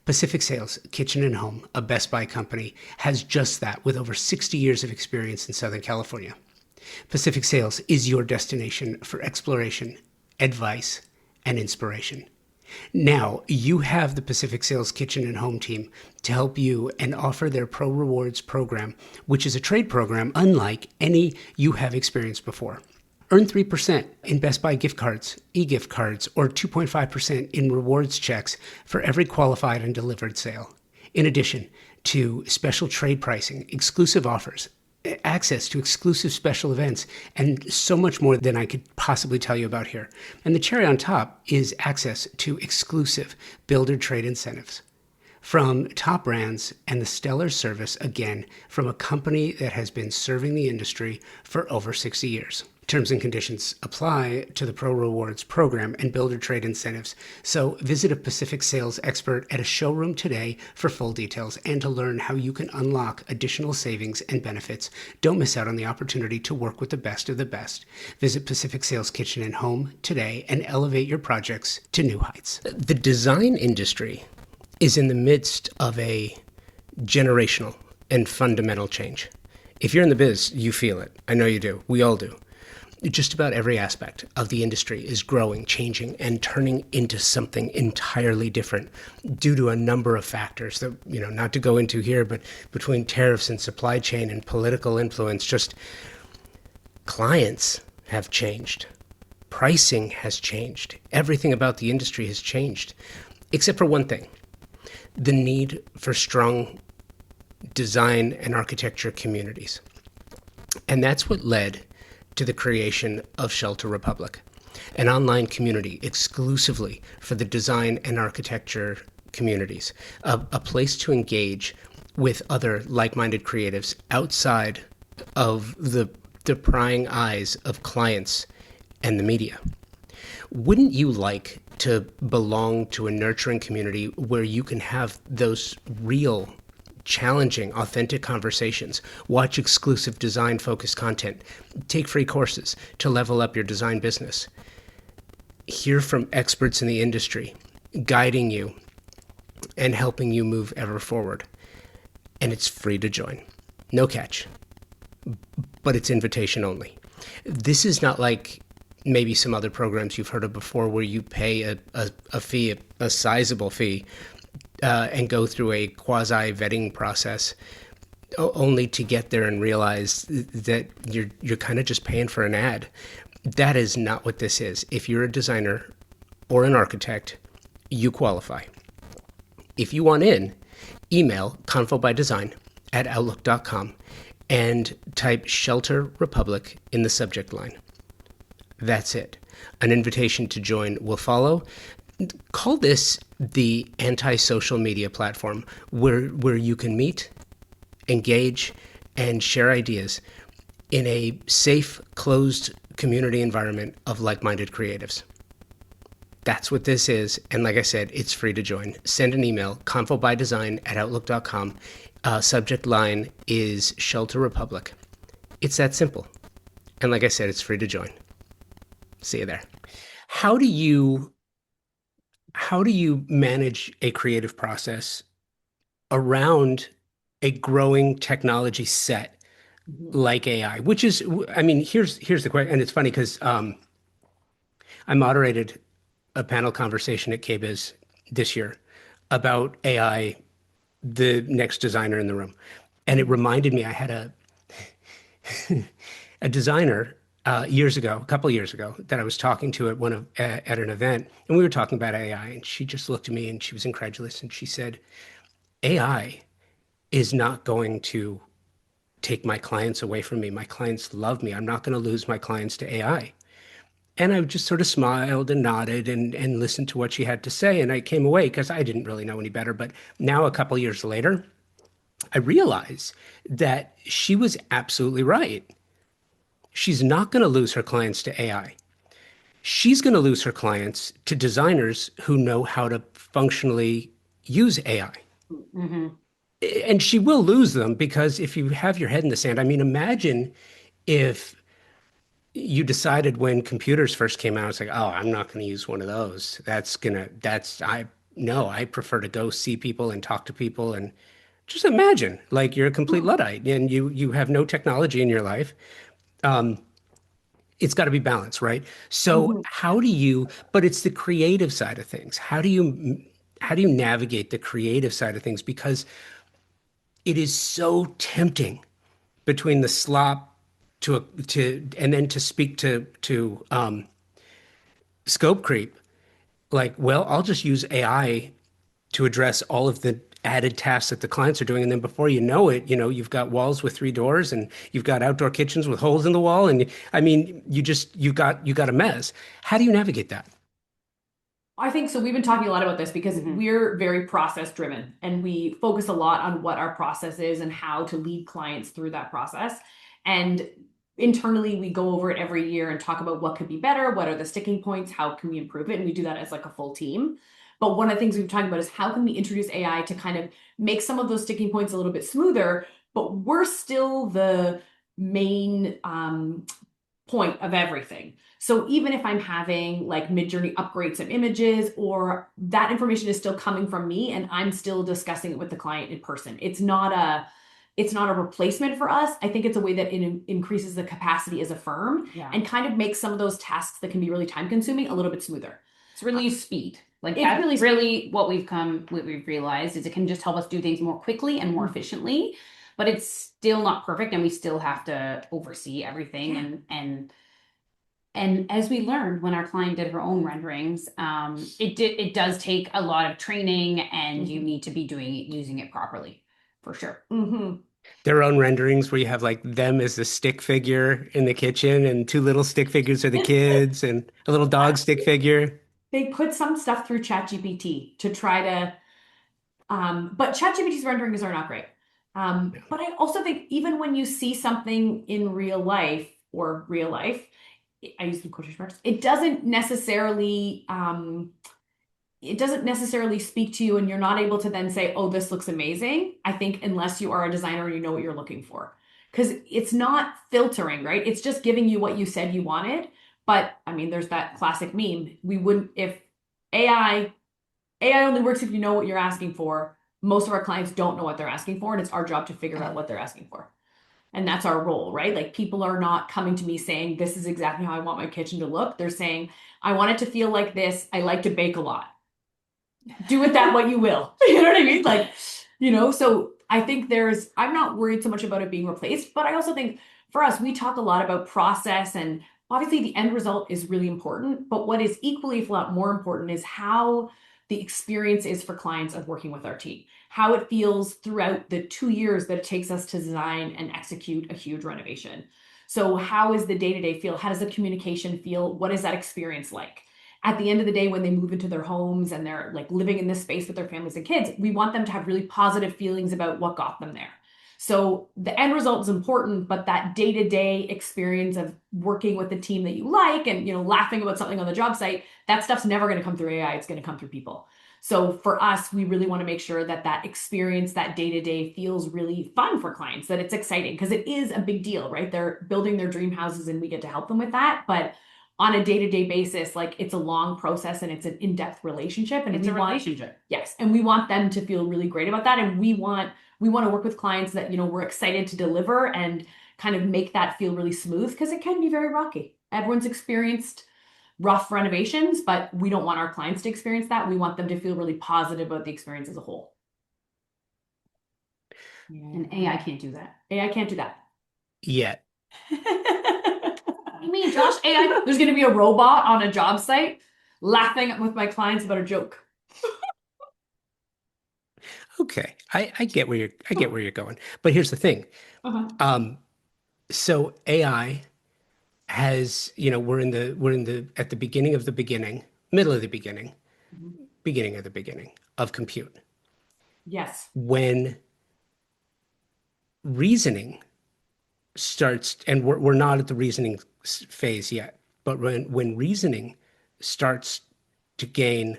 Speaker 1: Pacific Sales, Kitchen and Home, a Best Buy company, has just that with over 60 years of experience in Southern California. Pacific Sales is your destination for exploration, advice, and inspiration. Now, you have the Pacific Sales Kitchen and Home team to help you and offer their Pro Rewards program, which is a trade program unlike any you have experienced before. Earn 3% in Best Buy gift cards, e-gift cards, or 2.5% in rewards checks for every qualified and delivered sale. In addition to special trade pricing, exclusive offers, access to exclusive special events, and so much more than I could possibly tell you about here. And the cherry on top is access to exclusive builder trade incentives from top brands and the stellar service, again, from a company that has been serving the industry for over 60 years. Terms and conditions apply to the Pro Rewards program and builder trade incentives. So visit a Pacific sales expert at a showroom today for full details and to learn how you can unlock additional savings and benefits. Don't miss out on the opportunity to work with the best of the best. Visit Pacific Sales Kitchen and Home today and elevate your projects to new heights. The design industry is in the midst of a generational and fundamental change. If you're in the biz, you feel it. I know you do. We all do. Just about every aspect of the industry is growing, changing, and turning into something entirely different due to a number of factors that, not to go into here, but between tariffs and supply chain and political influence, just clients have changed. Pricing has changed. Everything about the industry has changed, except for one thing: the need for strong design and architecture communities. And that's what led to the creation of Shelter Republic, an online community exclusively for the design and architecture communities, a place to engage with other like-minded creatives outside of the prying eyes of clients and the media. Wouldn't you like to belong to a nurturing community where you can have those real, challenging, authentic conversations, watch exclusive design-focused content, take free courses to level up your design business, hear from experts in the industry, guiding you and helping you move ever forward? And it's free to join. No catch, but it's invitation only. This is not like maybe some other programs you've heard of before where you pay a fee, a sizable fee, and go through a quasi-vetting process only to get there and realize that you're kind of just paying for an ad. That is not what this is. If you're a designer or an architect, you qualify. If you want in, email confobydesign@outlook.com and type Shelter Republic in the subject line. That's it. An invitation to join will follow. Call this the anti-social media platform where you can meet, engage, and share ideas in a safe, closed community environment of like-minded creatives. That's what this is. And like I said, it's free to join. Send an email, confobydesign@outlook.com. Subject line is Shelter Republic. It's that simple. And like I said, it's free to join. See you there. How do you manage a creative process around a growing technology set like AI, which is, here's the question. And it's funny because I moderated a panel conversation at KBIS this year about AI, the next designer in the room. And it reminded me, I had a designer a couple of years ago, that I was talking to at an event, and we were talking about AI, and she just looked at me and she was incredulous, and she said, "AI is not going to take my clients away from me. My clients love me. I'm not going to lose my clients to AI." And I just sort of smiled and nodded and listened to what she had to say, and I came away because I didn't really know any better. But now, a couple of years later, I realize that she was absolutely right. She's not going to lose her clients to AI. She's going to lose her clients to designers who know how to functionally use AI.
Speaker 3: Mm-hmm.
Speaker 1: And she will lose them because if you have your head in the sand, imagine if you decided when computers first came out, it's like, oh, I'm not going to use one of those. I prefer to go see people and talk to people. And just imagine, like, you're a complete Luddite and you have no technology in your life. It's got to be balanced, right? So but it's the creative side of things. How do you navigate the creative side of things? Because it is so tempting between the slop and then to speak to scope creep. Like, well, I'll just use AI to address all of the added tasks that the clients are doing. And then before you know it, you've got walls with 3 doors and you've got outdoor kitchens with holes in the wall. And you've got a mess. How do you navigate that?
Speaker 2: I think so. We've been talking a lot about this because
Speaker 3: Mm-hmm.
Speaker 2: we're very process driven and we focus a lot on what our process is and how to lead clients through that process. And internally we go over it every year and talk about what could be better, what are the sticking points, how can we improve it, and we do that as like a full team. But one of the things we've talked about is how can we introduce AI to kind of make some of those sticking points a little bit smoother, but we're still the main point of everything. So even if I'm having like Midjourney upgrade some images, or that information is still coming from me and I'm still discussing it with the client in person, it's not a replacement for us. I think it's a way that it increases the capacity as a firm and kind of makes some of those tasks that can be really time consuming a little bit smoother.
Speaker 3: It's really speed. Like
Speaker 2: It
Speaker 3: that's
Speaker 2: really-
Speaker 3: really what we've realized is it can just help us do things more quickly and more efficiently, but it's still not perfect and we still have to oversee everything. And as we learned when our client did her own renderings, it does take a lot of training and you need to be using it properly for sure.
Speaker 1: Their own renderings where you have like them as the stick figure in the kitchen and two little stick figures are the kids and a little dog stick figure.
Speaker 2: They put some stuff through ChatGPT to try to, but ChatGPT's renderings are not great. But I also think even when you see something in real life or real life, I use the quotation marks, it doesn't necessarily speak to you and you're not able to then say, oh, this looks amazing. I think unless you are a designer and you know what you're looking for. Because it's not filtering, right? It's just giving you what you said you wanted. But I mean, there's that classic meme. We wouldn't, if AI only works if you know what you're asking for. Most of our clients don't know what they're asking for, and it's our job to figure out what they're asking for. And that's our role, right? Like people are not coming to me saying, this is exactly how I want my kitchen to look. They're saying, I want it to feel like this. I like to bake a lot. Do with that what you will. You know what I mean? Like, so I think I'm not worried so much about it being replaced, but I also think for us, we talk a lot about process and obviously the end result is really important, but what is equally, if not more important, is how the experience is for clients of working with our team, how it feels throughout the 2 years that it takes us to design and execute a huge renovation. So how is the day-to-day feel? How does the communication feel? What is that experience like? At the end of the day, when they move into their homes and they're like living in this space with their families and kids, we want them to have really positive feelings about what got them there. So the end result is important, but that day-to-day experience of working with the team that you like and laughing about something on the job site, that stuff's never going to come through AI. It's going to come through people. So for us, we really want to make sure that that experience, that day-to-day feels really fun for clients, that it's exciting because it is a big deal, right? They're building their dream houses and we get to help them with that. But on a day-to-day basis, like it's a long process and it's an in-depth relationship. And
Speaker 3: it's a relationship.
Speaker 2: Yes. And we want them to feel really great about that. And we want to work with clients that, we're excited to deliver and kind of make that feel really smooth because it can be very rocky. Everyone's experienced rough renovations, but we don't want our clients to experience that. We want them to feel really positive about the experience as a whole.
Speaker 3: And AI can't do that.
Speaker 2: AI can't do that.
Speaker 1: Yet.
Speaker 3: I mean, Josh,
Speaker 2: AI, there's going to be a robot on a job site laughing with my clients about a joke.
Speaker 1: Okay. I get where you're going. But here's the thing. So AI has, we're at the beginning of the beginning, middle of the beginning, beginning of the beginning of compute.
Speaker 2: Yes.
Speaker 1: When reasoning starts, and we're not at the reasoning phase yet, but when reasoning starts to gain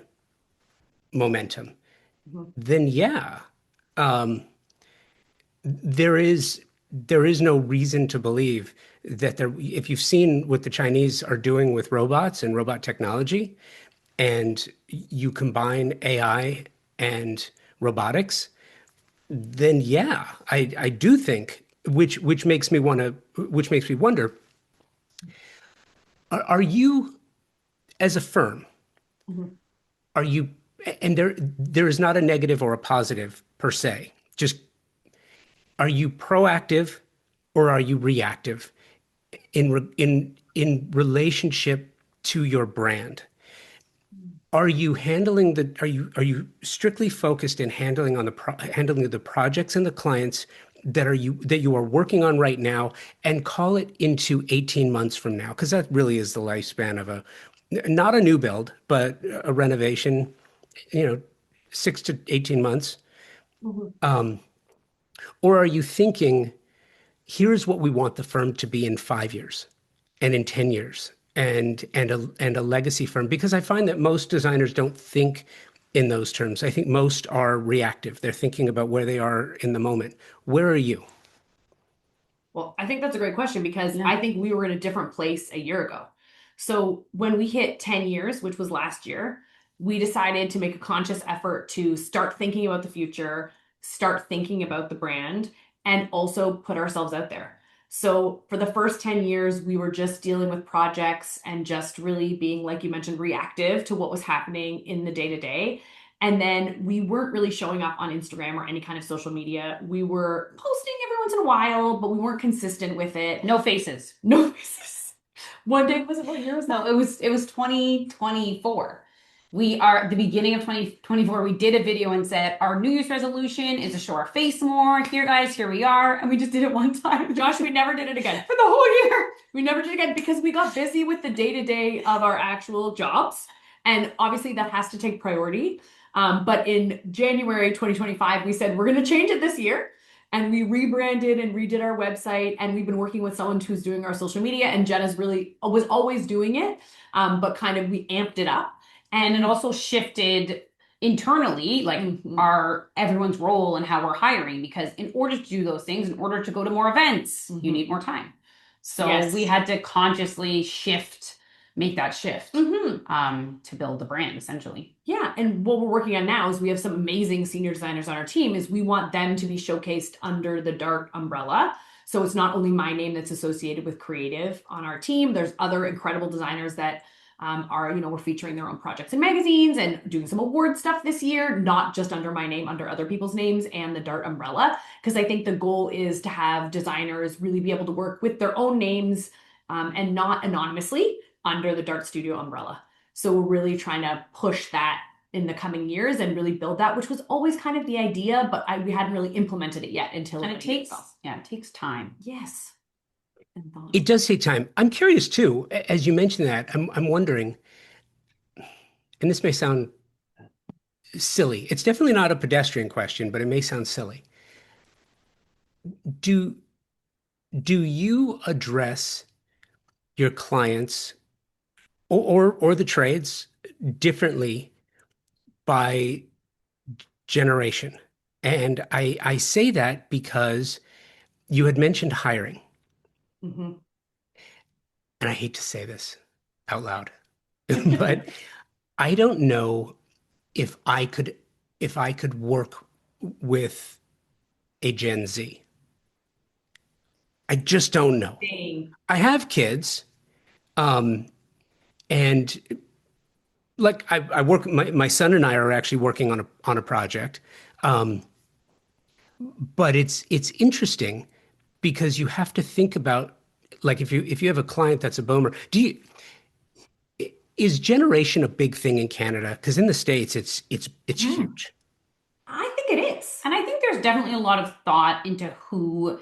Speaker 1: momentum, then yeah, there is no reason to believe that if you've seen what the Chinese are doing with robots and robot technology, and you combine AI and robotics, then yeah, I do think, which makes me wonder, are you as a firm, are you, and there is not a negative or a positive per se, just are you proactive or are you reactive in relationship to your brand? Are you strictly focused in handling the projects and the clients that you are working on right now, and call it into 18 months from now? Because that really is the lifespan of not a new build, but a renovation, 6 to 18 months. Or are you thinking here's what we want the firm to be in 5 years and in 10 years and a legacy firm, because I find that most designers don't think in those terms. I think most are reactive. They're thinking about where they are in the moment. Where are you?
Speaker 2: Well, I think that's a great question because
Speaker 3: Yeah.
Speaker 2: I think we were in a different place a year ago. So when we hit 10 years, which was last year, we decided to make a conscious effort to start thinking about the future, start thinking about the brand, and also put ourselves out there. So for the first 10 years, we were just dealing with projects and just really being, like you mentioned, reactive to what was happening in the day to day. And then we weren't really showing up on Instagram or any kind of social media. We were posting every once in a while, but we weren't consistent with it.
Speaker 3: No faces.
Speaker 2: No faces. One day, was it what year was that?
Speaker 3: No, it was 2024. We are at the beginning of 2024. We did a video and said our New Year's resolution is to show our face more. Here, guys, here we are.
Speaker 2: And we just did it one time. Josh, we never did it again.
Speaker 3: For the whole year.
Speaker 2: We never did it again because we got busy with the day-to-day of our actual jobs. And obviously that has to take priority. But in January 2025, we said we're going to change it this year. And we rebranded and redid our website. And we've been working with someone who's doing our social media. And Jenna's really was always doing it, but kind of we amped it up.
Speaker 3: And it also shifted internally, like everyone's role and how we're hiring, because in order to do those things, in order to go to more events, you need more time. So we had to consciously make that shift to build the brand essentially.
Speaker 2: Yeah. And what we're working on now is we have some amazing senior designers on our team is we want them to be showcased under the Dart umbrella. So it's not only my name that's associated with creative on our team. There's other incredible designers that we're featuring their own projects in magazines and doing some award stuff this year, not just under my name, under other people's names and the Dart umbrella. Because I think the goal is to have designers really be able to work with their own names and not anonymously under the Dart Studio umbrella. So we're really trying to push that in the coming years and really build that, which was always kind of the idea, but we hadn't really implemented it yet until
Speaker 3: it takes time.
Speaker 2: Yes.
Speaker 1: It does take time. I'm curious too, as you mentioned that, I'm wondering, and this may sound silly. It's definitely not a pedestrian question, but it may sound silly. Do you address your clients or the trades differently by generation? And I say that because you had mentioned hiring. And I hate to say this out loud, but I don't know if I could work with a Gen Z. I just don't know. I have kids, and like I work. My son and I are actually working on a project, but it's interesting because you have to think about, like, if you have a client that's a boomer, is generation a big thing in Canada? Because in the States, it's huge.
Speaker 2: I think it is.
Speaker 3: And I think there's definitely a lot of thought into who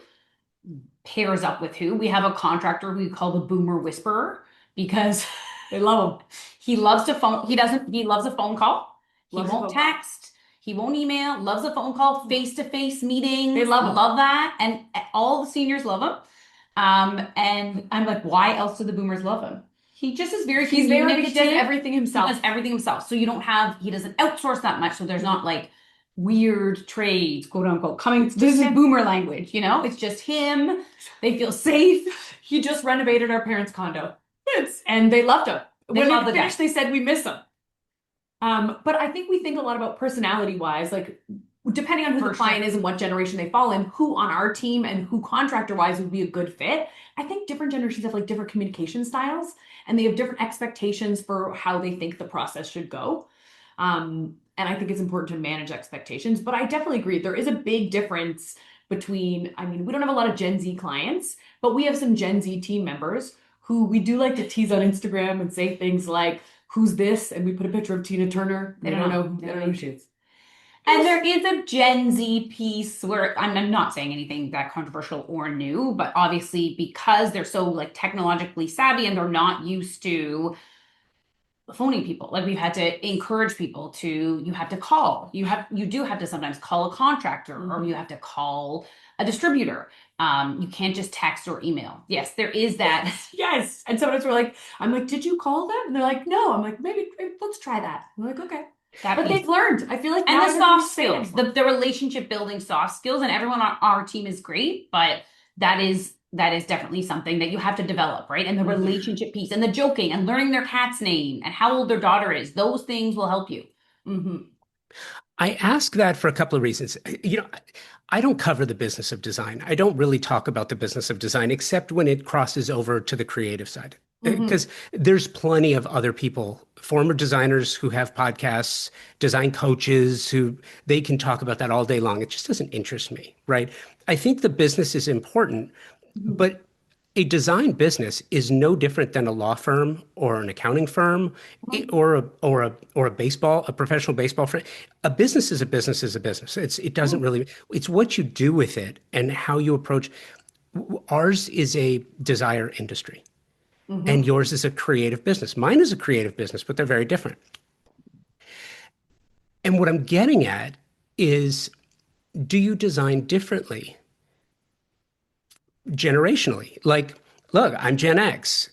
Speaker 3: pairs up with who. We have a contractor who we call the boomer whisperer because
Speaker 2: they love him.
Speaker 3: He loves to phone. He loves a phone call. He won't text. He won't email. Loves a phone call, face-to-face meetings.
Speaker 2: They love him.
Speaker 3: Love that. And all the seniors love him. And I'm like, why else do the boomers love him? He just is very communicative.
Speaker 2: He does everything himself.
Speaker 3: He does everything himself. So he doesn't outsource that much. So there's not like weird trades, quote unquote, coming. This is boomer language, it's just him. They feel safe.
Speaker 2: He just renovated our parents' condo. And they loved him. When they finished, they said, we miss him. But I think we think a lot about personality-wise, like depending on who the client is and what generation they fall in, who on our team and who contractor-wise would be a good fit. I think different generations have like different communication styles and they have different expectations for how they think the process should go. And I think it's important to manage expectations, but I definitely agree. There is a big difference between, we don't have a lot of Gen Z clients, but we have some Gen Z team members who we do like to tease on Instagram and say things like, who's this? And we put a picture of Tina Turner. They don't know who she is.
Speaker 3: And there is a Gen Z piece where I'm not saying anything that controversial or new, but obviously because they're so like technologically savvy and they're not used to phoning people. Like we've had to encourage people to, you have to call. You do have to sometimes call a contractor or you have to call a distributor. You can't just text or email. Yes, there is that.
Speaker 2: Yes. And sometimes we're like, I'm like, did you call them? And they're like, no. I'm like, maybe let's try that. I'm like, okay.
Speaker 3: That
Speaker 2: But
Speaker 3: piece.
Speaker 2: they've learned. I feel like
Speaker 3: And
Speaker 2: now
Speaker 3: the
Speaker 2: I don't
Speaker 3: soft
Speaker 2: need to say it
Speaker 3: skills,
Speaker 2: anymore.
Speaker 3: the relationship building soft skills, and everyone on our team is great, but that is definitely something that you have to develop, right? And the relationship piece and the joking and learning their cat's name and how old their daughter is, those things will help you.
Speaker 2: Mm-hmm.
Speaker 1: I ask that for a couple of reasons. I don't cover the business of design. I don't really talk about the business of design except when it crosses over to the creative side.
Speaker 2: Mm-hmm.
Speaker 1: Because there's plenty of other people, former designers who have podcasts, design coaches who they can talk about that all day long. It just doesn't interest me, right? I think the business is important,
Speaker 2: Mm-hmm.
Speaker 1: but a design business is no different than a law firm or an accounting firm or a professional baseball firm. A business is a business is a business. It doesn't really, it's what you do with it and how you approach. Ours is a desire industry and
Speaker 2: Mm-hmm.
Speaker 1: yours is a creative business. Mine is a creative business, but they're very different. And what I'm getting at is, do you design differently generationally? Like, look, I'm Gen X.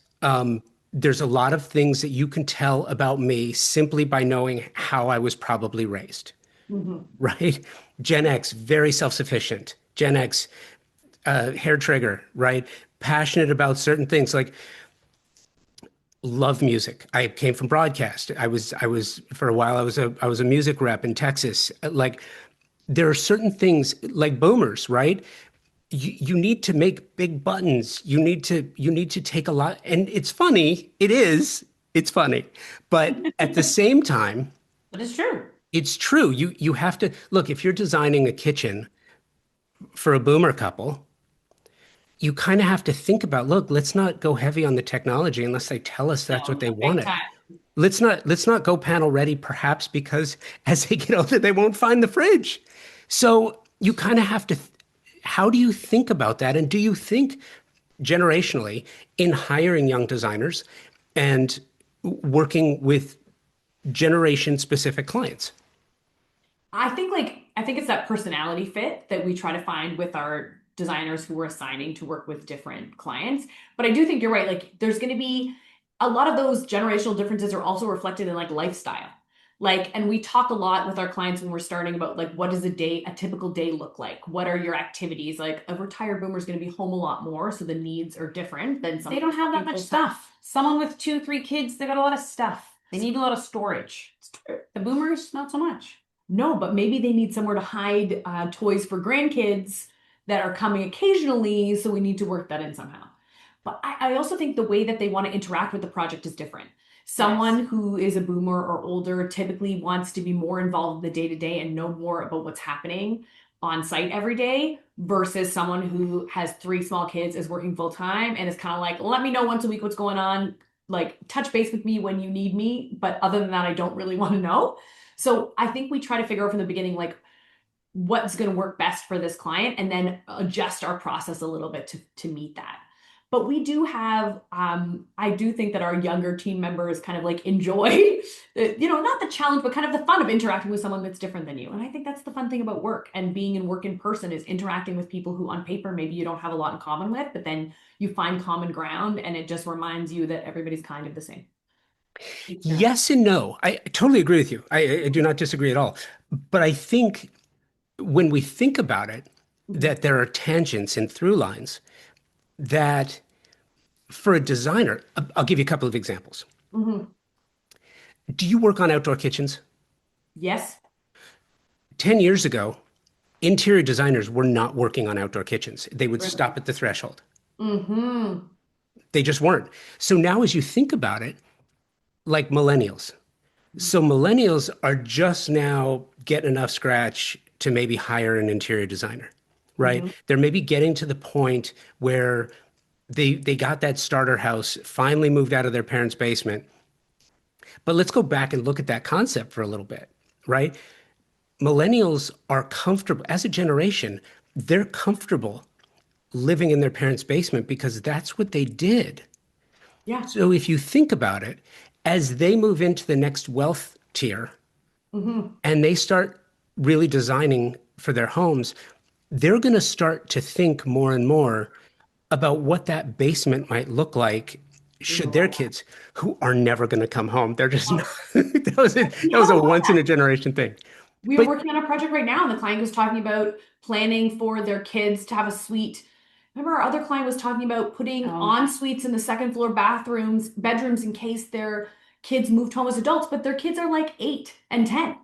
Speaker 1: There's a lot of things that you can tell about me simply by knowing how I was probably raised,
Speaker 2: Mm-hmm.
Speaker 1: right? Gen X, very self-sufficient. Gen X, hair trigger, right? Passionate about certain things. Like, love music. I came from broadcast. I was for a while. I was a music rep in Texas. Like, there are certain things like boomers, right? You need to make big buttons. You need to take a lot. And it's funny. It's funny, but at the same time,
Speaker 3: But it's true.
Speaker 1: it's true. You have to look. If you're designing a kitchen for a boomer couple, you kind of have to think about, look, let's not go heavy on the technology unless they tell us that's what
Speaker 3: No,
Speaker 1: they
Speaker 3: big
Speaker 1: wanted.
Speaker 3: time.
Speaker 1: Let's not go panel ready, perhaps because as they get older, they won't find the fridge. So you kind of have to, how do you think about that? And do you think generationally in hiring young designers and working with generation specific clients?
Speaker 2: I think it's that personality fit that we try to find with our designers who we're assigning to work with different clients. But I do think you're right. Like there's going to be a lot of those generational differences are also reflected in like lifestyle. Like, and we talk a lot with our clients when we're starting about like what does a typical day look like? What are your activities? Like a retired boomer is going to be home a lot more, so the needs are different than some
Speaker 3: They don't have that
Speaker 2: people
Speaker 3: much stuff. Someone with 2, 3 kids, they got a lot of stuff. They need a lot of storage. The boomers, not so much.
Speaker 2: No, but maybe they need somewhere to hide toys for grandkids that are coming occasionally, so we need to work that in somehow. But I also think the way that they want to interact with the project is different. Someone
Speaker 3: Yes.
Speaker 2: who is a boomer or older typically wants to be more involved in the day to day and know more about what's happening on site every day versus someone who has 3 small kids, is working full time, and is kind of like, let me know once a week what's going on. Like, touch base with me when you need me. But other than that, I don't really want to know. So I think we try to figure out from the beginning, like, what's going to work best for this client and then adjust our process a little bit to meet that. But we do have, I do think that our younger team members kind of like enjoy, not the challenge, but kind of the fun of interacting with someone that's different than you. And I think that's the fun thing about work and being in work in person is interacting with people who on paper maybe you don't have a lot in common with, but then you find common ground and it just reminds you that everybody's kind of the same.
Speaker 1: Yes and no. I totally agree with you. I do not disagree at all. But I think when we think about it,
Speaker 2: Mhm.
Speaker 1: that there are tangents and through lines that for a designer, I'll give you a couple of examples.
Speaker 2: Mhm.
Speaker 1: Do you work on outdoor kitchens?
Speaker 2: Yes.
Speaker 1: 10 years ago, interior designers were not working on outdoor kitchens. They would
Speaker 2: Really?
Speaker 1: stop at the threshold.
Speaker 2: Mm-hmm.
Speaker 1: They just weren't. So now, as you think about it, like millennials. So millennials are just now getting enough scratch to maybe hire an interior designer, right?
Speaker 2: Mm-hmm.
Speaker 1: They're maybe getting to the point where they got that starter house, finally moved out of their parents' basement. But let's go back and look at that concept for a little bit, right? Millennials are comfortable as a generation, they're comfortable living in their parents' basement because that's what they did.
Speaker 2: Yeah.
Speaker 1: So if you think about it, as they move into the next wealth tier
Speaker 2: Mm-hmm.
Speaker 1: and they start really designing for their homes, they're going to start to think more and more about what that basement might look like should their kids, who are never going to come home, they're just not, that was a once in a generation thing.
Speaker 2: We are
Speaker 1: But
Speaker 2: working on a project right now, and the client was talking about planning for their kids to have a suite. Remember, our other client was talking about putting en suites in the second floor bedrooms in case their kids moved home as adults, but their kids are like 8 and 10.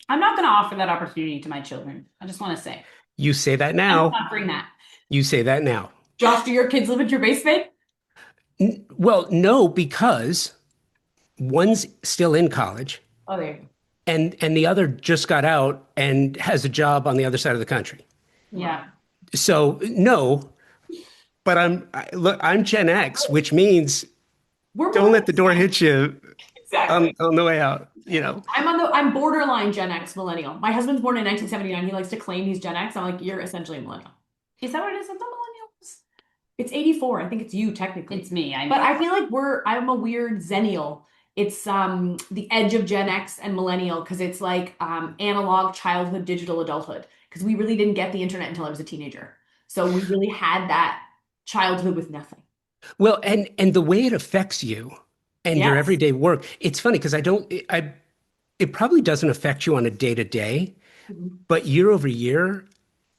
Speaker 3: I'm not going to offer that opportunity to my children. I just want to say.
Speaker 1: you say that
Speaker 3: I'm
Speaker 1: now.
Speaker 3: offering that.
Speaker 1: You say that now.
Speaker 2: Josh, do your kids live in your basement?
Speaker 1: Well, no, because one's still in college
Speaker 2: Oh, there you go.
Speaker 1: and the other just got out and has a job on the other side of the country.
Speaker 3: Yeah.
Speaker 1: So no, but look, I'm Gen X, which means
Speaker 2: We're
Speaker 1: don't let the door hit you
Speaker 2: exactly.
Speaker 1: on the way out, you know.
Speaker 2: I'm borderline Gen X millennial. My husband's born in 1979. He likes to claim he's Gen X. I'm like, you're essentially a millennial.
Speaker 3: Is that what it is? It's the millennials.
Speaker 2: It's 84. I think it's you technically.
Speaker 3: It's me.
Speaker 2: But I feel like I'm a weird zennial. It's the edge of Gen X and millennial because it's like analog childhood, digital adulthood. Because we really didn't get the internet until I was a teenager. So we really had that childhood with nothing.
Speaker 1: Well, and the way it affects you and your
Speaker 2: Yes.
Speaker 1: everyday work, it's funny because it probably doesn't affect you on a day to day,
Speaker 2: Mhm.
Speaker 1: but year over year,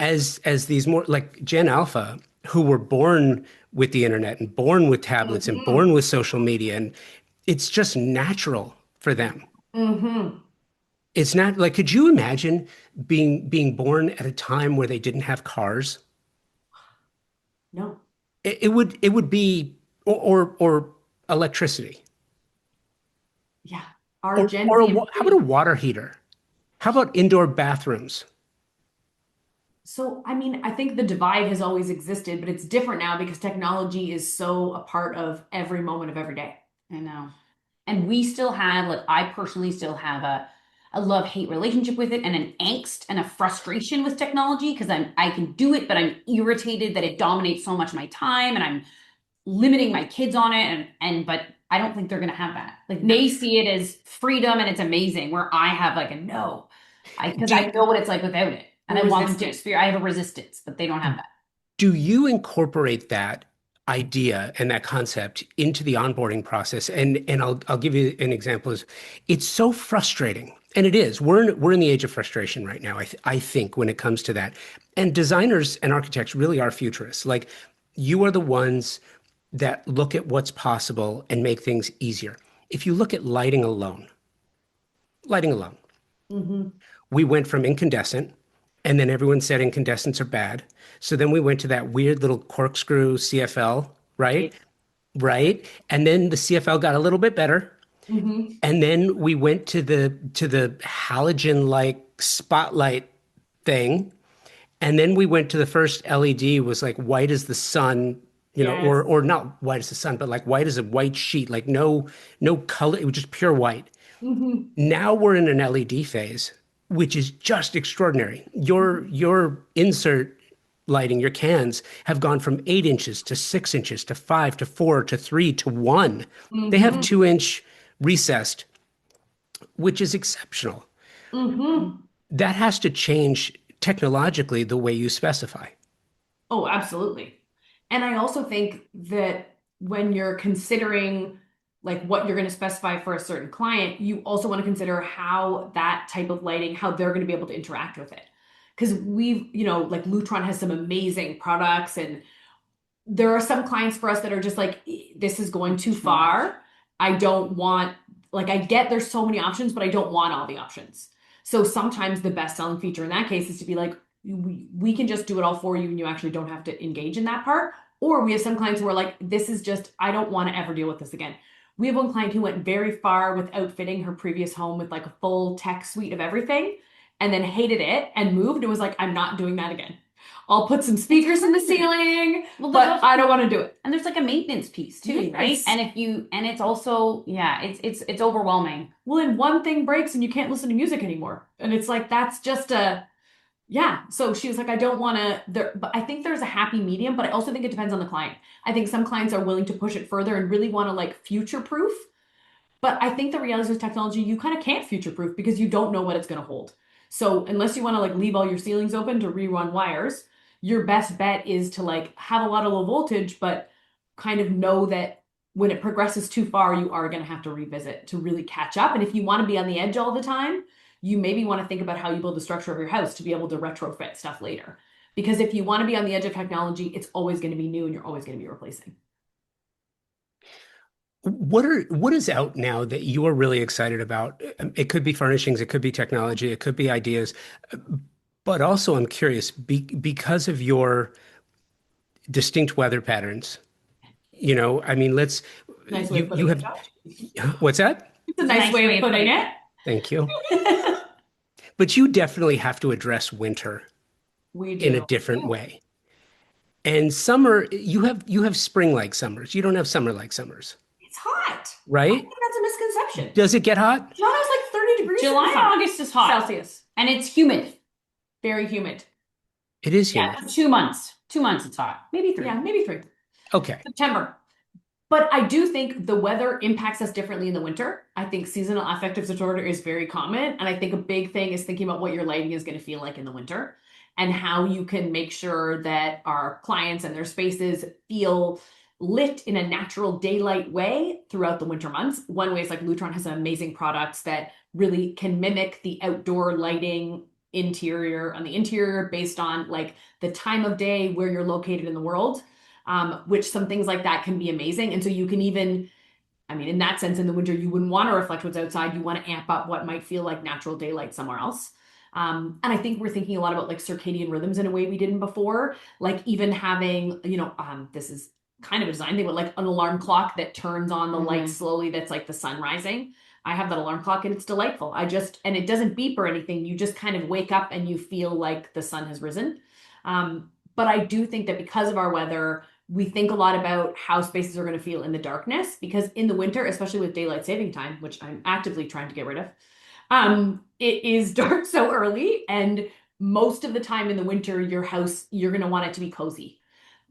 Speaker 1: as these more like Gen Alpha, who were born with the internet and born with tablets and born with social media, and it's just natural for them.
Speaker 2: Mm-hmm.
Speaker 1: It's not like, could you imagine being born at a time where they didn't have cars?
Speaker 2: No.
Speaker 1: It would be or electricity
Speaker 2: Yeah. Our Gen
Speaker 1: or
Speaker 2: Z.
Speaker 1: how about a water heater? How about indoor bathrooms?
Speaker 2: So, I mean, I think the divide has always existed, but it's different now because technology is so a part of every moment of every day.
Speaker 3: I know. And we still have, like, I personally still have a love-hate relationship with it and an angst and a frustration with technology because I can do it, but I'm irritated that it dominates so much of my time and I'm limiting my kids on it but I don't think they're gonna have that. Like they see it as freedom and it's amazing, where I have like a no. Because I know what it's like without it. And I want them to experience. I have a resistance, but they don't have that.
Speaker 1: Do you incorporate that idea and that concept into the onboarding process? And I'll give you an example. Is it's so frustrating, and it is. We're in the age of frustration right now. I think when it comes to that, and designers and architects really are futurists. Like you are the ones that look at what's possible and make things easier. If you look at lighting alone,
Speaker 2: Mm-hmm.
Speaker 1: we went from incandescent, and then everyone said incandescents are bad. So then we went to that weird little corkscrew CFL, right? Right. And then the CFL got a little bit better.
Speaker 2: Mm-hmm.
Speaker 1: And then we went to the halogen like spotlight thing. And then we went to the first LED was like white as the sun,
Speaker 2: Yes.
Speaker 1: or not white as the sun, but like white as a white sheet, like no color, it was just pure white.
Speaker 2: Mm-hmm.
Speaker 1: Now we're in an LED phase, which is just extraordinary. Your insert lighting, your cans have gone from 8 inches to 6 inches to 5 to 4 to 3 to 1. They have
Speaker 2: Mm-hmm.
Speaker 1: 2 inch recessed, which is exceptional.
Speaker 2: Mm-hmm.
Speaker 1: That has to change technologically the way you specify.
Speaker 2: Oh, absolutely. And I also think that when you're considering like what you're going to specify for a certain client, you also want to consider how that type of lighting, how they're going to be able to interact with it. Because like Lutron has some amazing products, and there are some clients for us that are just like, this is going too far. I don't want, like, I get there's so many options, but I don't want all the options. So sometimes the best selling feature in that case is to be like, we can just do it all for you and you actually don't have to engage in that part. Or we have some clients who are like, this is just, I don't want to ever deal with this again. We have one client who went very far with outfitting her previous home with like a full tech suite of everything and then hated it and moved and was like, I'm not doing that again. I'll put some speakers in the ceiling, but I don't want to do it.
Speaker 3: And there's like a maintenance piece too, right?
Speaker 2: Yes.
Speaker 3: And it's also, yeah, it's overwhelming.
Speaker 2: Well, and one thing breaks and you can't listen to music anymore. And it's like, that's just yeah. So she was like, I don't want to, but I think there's a happy medium, but I also think it depends on the client. I think some clients are willing to push it further and really want to like future proof. But I think the reality with technology, you kind of can't future proof because you don't know what it's going to hold. So unless you want to like leave all your ceilings open to rerun wires, your best bet is to like have a lot of low voltage, but kind of know that when it progresses too far, you are going to have to revisit to really catch up. And if you want to be on the edge all the time, you maybe want to think about how you build the structure of your house to be able to retrofit stuff later. Because if you want to be on the edge of technology, it's always going to be new and you're always going to be replacing.
Speaker 1: What is out now that you are really excited about? It could be furnishings, it could be technology, it could be ideas, but also I'm curious because of your distinct weather patterns. I mean, let's
Speaker 2: Nice way of
Speaker 1: you
Speaker 2: putting it,
Speaker 1: have
Speaker 2: Josh.
Speaker 1: what's that?
Speaker 2: It's a nice way of putting it.
Speaker 1: Thank you. But you definitely have to address winter
Speaker 2: We
Speaker 1: in a
Speaker 2: do.
Speaker 1: different way. And summer, you have spring-like summers. You don't have summer-like summers,
Speaker 2: It's hot. I
Speaker 1: right?
Speaker 2: think that's a misconception.
Speaker 1: Does it get hot?
Speaker 2: Toronto's like 30 degrees in
Speaker 3: July
Speaker 2: the
Speaker 3: and
Speaker 2: summer.
Speaker 3: August is hot.
Speaker 2: Celsius.
Speaker 3: And it's humid.
Speaker 2: Very humid.
Speaker 1: It is
Speaker 3: Yeah,
Speaker 1: humid.
Speaker 3: 2 months. 2 months it's hot. Maybe 3.
Speaker 2: Yeah, maybe 3.
Speaker 1: Okay.
Speaker 2: September. But I do think the weather impacts us differently in the winter. I think seasonal affective disorder is very common. And I think a big thing is thinking about what your lighting is going to feel like in the winter and how you can make sure that our clients and their spaces feel lit in a natural daylight way throughout the winter months. One way is like Lutron has some amazing products that really can mimic the outdoor lighting interior on the interior based on like the time of day where you're located in the world. Which some things like that can be amazing. And so you can even, I mean, in that sense, in the winter, you wouldn't want to reflect what's outside. You want to amp up what might feel like natural daylight somewhere else. And I think we're thinking a lot about like circadian rhythms in a way we didn't before, like even having, this is kind of a design thing, but like an alarm clock that turns on the light slowly. That's like the sun rising. I have that alarm clock and it's delightful. And it doesn't beep or anything. You just kind of wake up and you feel like the sun has risen. But I do think that because of our weather, we think a lot about how spaces are going to feel in the darkness because in the winter, especially with daylight saving time, which I'm actively trying to get rid of, it is dark so early. And most of the time in the winter, your house, you're going to want it to be cozy.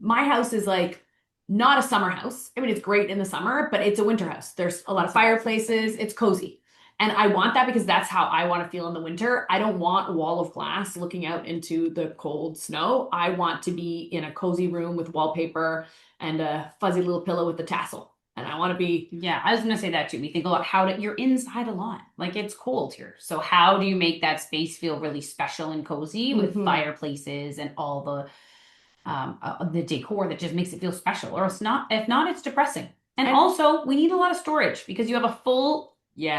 Speaker 2: My house is like not a summer house. I mean, it's great in the summer, but it's a winter house. There's a lot of fireplaces. It's cozy. And I want that because that's how I want to feel in the winter. I don't want a wall of glass looking out into the cold snow. I want to be in a cozy room with wallpaper and a fuzzy little pillow with a tassel. And I want to be.
Speaker 3: Yeah, I was gonna say that too. We think a lot you're inside a lot. Like it's cold here. So how do you make that space feel really special and cozy with fireplaces and all the decor that just makes it feel special? Or if not, it's depressing. And also we need a lot of storage because you have a full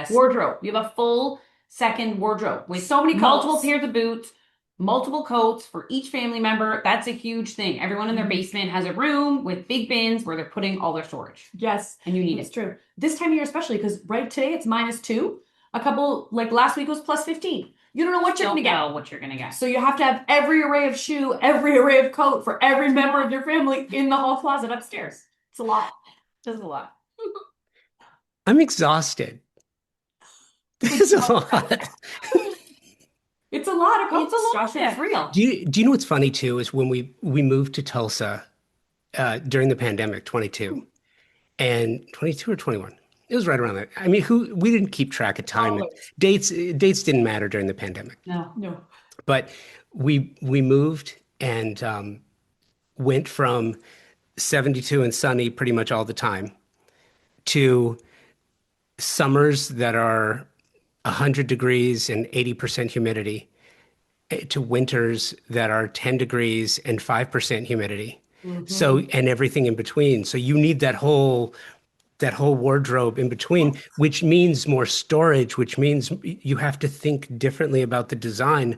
Speaker 3: wardrobe. You have a full second wardrobe with
Speaker 2: So many
Speaker 3: multiple
Speaker 2: coats.
Speaker 3: pairs of boots, multiple coats for each family member. That's a huge thing. Everyone in their basement has a room with big bins where they're putting all their storage.
Speaker 2: Yes.
Speaker 3: And you need
Speaker 2: It's
Speaker 3: it.
Speaker 2: true. This time of year, especially because right today it's -2. A couple, like last week was +15. You don't know what you're going to get.
Speaker 3: Don't know what you're going to get.
Speaker 2: So you have to have every array of shoe, every array of coat for every member of your family in the hall closet upstairs. It's a lot.
Speaker 3: It's a lot.
Speaker 1: I'm exhausted. This is a lot.
Speaker 2: It's a lot of coats,
Speaker 3: It's a lot.
Speaker 2: Josh. It's real.
Speaker 1: Do you know what's funny too is when we moved to Tulsa during the pandemic, 22, and 22 or 21. It was right around that. I mean, we didn't keep track of time.
Speaker 2: Always.
Speaker 1: Dates didn't matter during the pandemic.
Speaker 2: No.
Speaker 1: But we moved and went from 72 and sunny pretty much all the time to summers that are 100 degrees and 80% humidity to winters that are 10 degrees and 5% humidity. So, and everything in between. So you need that whole wardrobe in between, which means more storage, which means you have to think differently about the design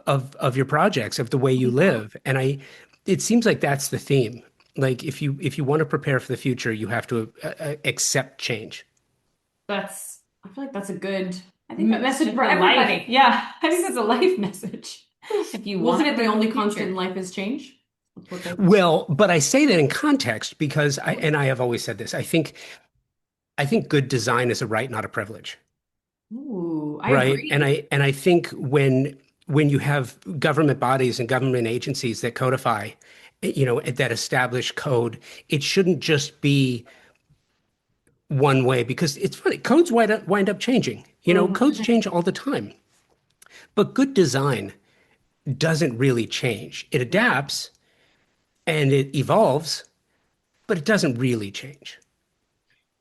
Speaker 1: of your projects, of the way you live. And it seems like that's the theme. Like if you want to prepare for the future, you have to accept change.
Speaker 2: I feel like that's a good
Speaker 3: message
Speaker 2: for everybody.
Speaker 3: Yeah, I think that's a life message. If you
Speaker 2: Wasn't
Speaker 3: want
Speaker 2: it the
Speaker 3: to
Speaker 2: only
Speaker 3: in future.
Speaker 2: constant in life is change?
Speaker 1: Well, but I say that in context because I have always said this. I think good design is a right, not a privilege.
Speaker 2: Ooh, I
Speaker 1: Right.
Speaker 2: agree.
Speaker 1: And I think when you have government bodies and government agencies that codify, that establish code, it shouldn't just be one way because it's funny. Codes wind up changing. Codes change all the time. But good design doesn't really change. It adapts and it evolves, but it doesn't really change.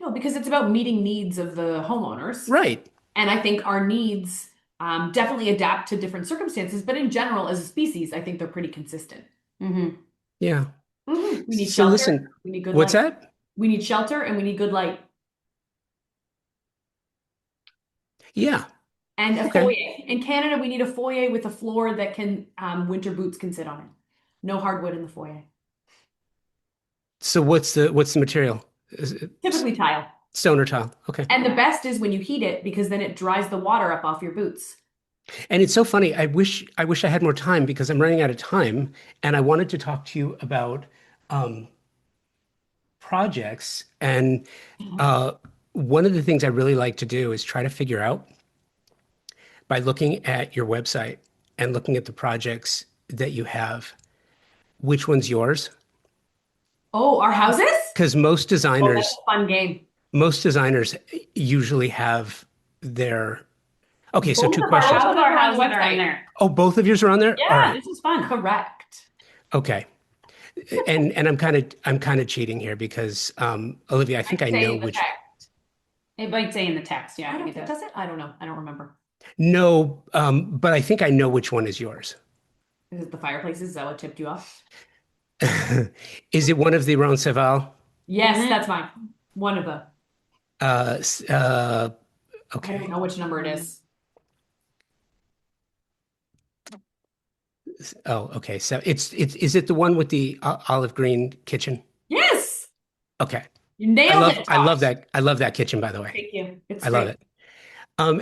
Speaker 2: No, because it's about meeting needs of the homeowners.
Speaker 1: Right.
Speaker 2: And I think our needs definitely adapt to different circumstances, but in general, as a species, I think they're pretty consistent.
Speaker 3: Hmm.
Speaker 1: Yeah.
Speaker 2: We need
Speaker 1: So
Speaker 2: shelter,
Speaker 1: listen,
Speaker 2: we need good
Speaker 1: what's
Speaker 2: light.
Speaker 1: that?
Speaker 2: We need shelter and we need good light.
Speaker 1: Yeah.
Speaker 2: And a
Speaker 1: Okay.
Speaker 2: foyer. In Canada, we need a foyer with a floor that can winter boots can sit on it. No hardwood in the foyer.
Speaker 1: So what's the material? Is it
Speaker 2: Typically tile.
Speaker 1: stone or tile? Okay.
Speaker 2: And the best is when you heat it because then it dries the water up off your boots.
Speaker 1: And it's so funny. I wish I had more time because I'm running out of time, and I wanted to talk to you about um, projects. And uh, one of the things I really like to do is try to figure out by looking at your website and looking at the projects that you have, which one's yours?
Speaker 2: Oh, our houses?
Speaker 1: Because
Speaker 2: Oh, that's a fun game.
Speaker 1: most designers usually have their. Okay, so
Speaker 2: Both
Speaker 1: two
Speaker 2: of our
Speaker 1: questions.
Speaker 3: All of our houses are
Speaker 2: website.
Speaker 3: on there.
Speaker 1: Oh, both of yours are on there? All
Speaker 3: Yeah,
Speaker 1: right.
Speaker 3: this is fun.
Speaker 2: Correct.
Speaker 1: Okay. And I'm kind of cheating here because Olivia, I think I
Speaker 2: Say
Speaker 1: know
Speaker 2: in the
Speaker 1: which.
Speaker 2: text.
Speaker 3: It might say in the text. Yeah,
Speaker 2: I
Speaker 3: I
Speaker 2: don't
Speaker 3: think
Speaker 2: think
Speaker 3: it
Speaker 2: does it? I don't know. I don't remember.
Speaker 1: No, but I think I know which one is yours.
Speaker 2: Is it the fireplaces? Is that what tipped you off?
Speaker 1: Is it one of the Roncesvalles?
Speaker 2: Yes,
Speaker 3: Mhm.
Speaker 2: that's mine. One of them.
Speaker 1: Uh, s- uh,
Speaker 2: I don't
Speaker 1: okay.
Speaker 2: know which number it is.
Speaker 1: Oh, okay. So it's is it the one with the olive green kitchen?
Speaker 2: Yes,
Speaker 1: Okay.
Speaker 2: you nailed it,
Speaker 1: I love
Speaker 2: Josh.
Speaker 1: that. I love that kitchen, by the way.
Speaker 2: Thank you. It's
Speaker 1: I love
Speaker 2: great.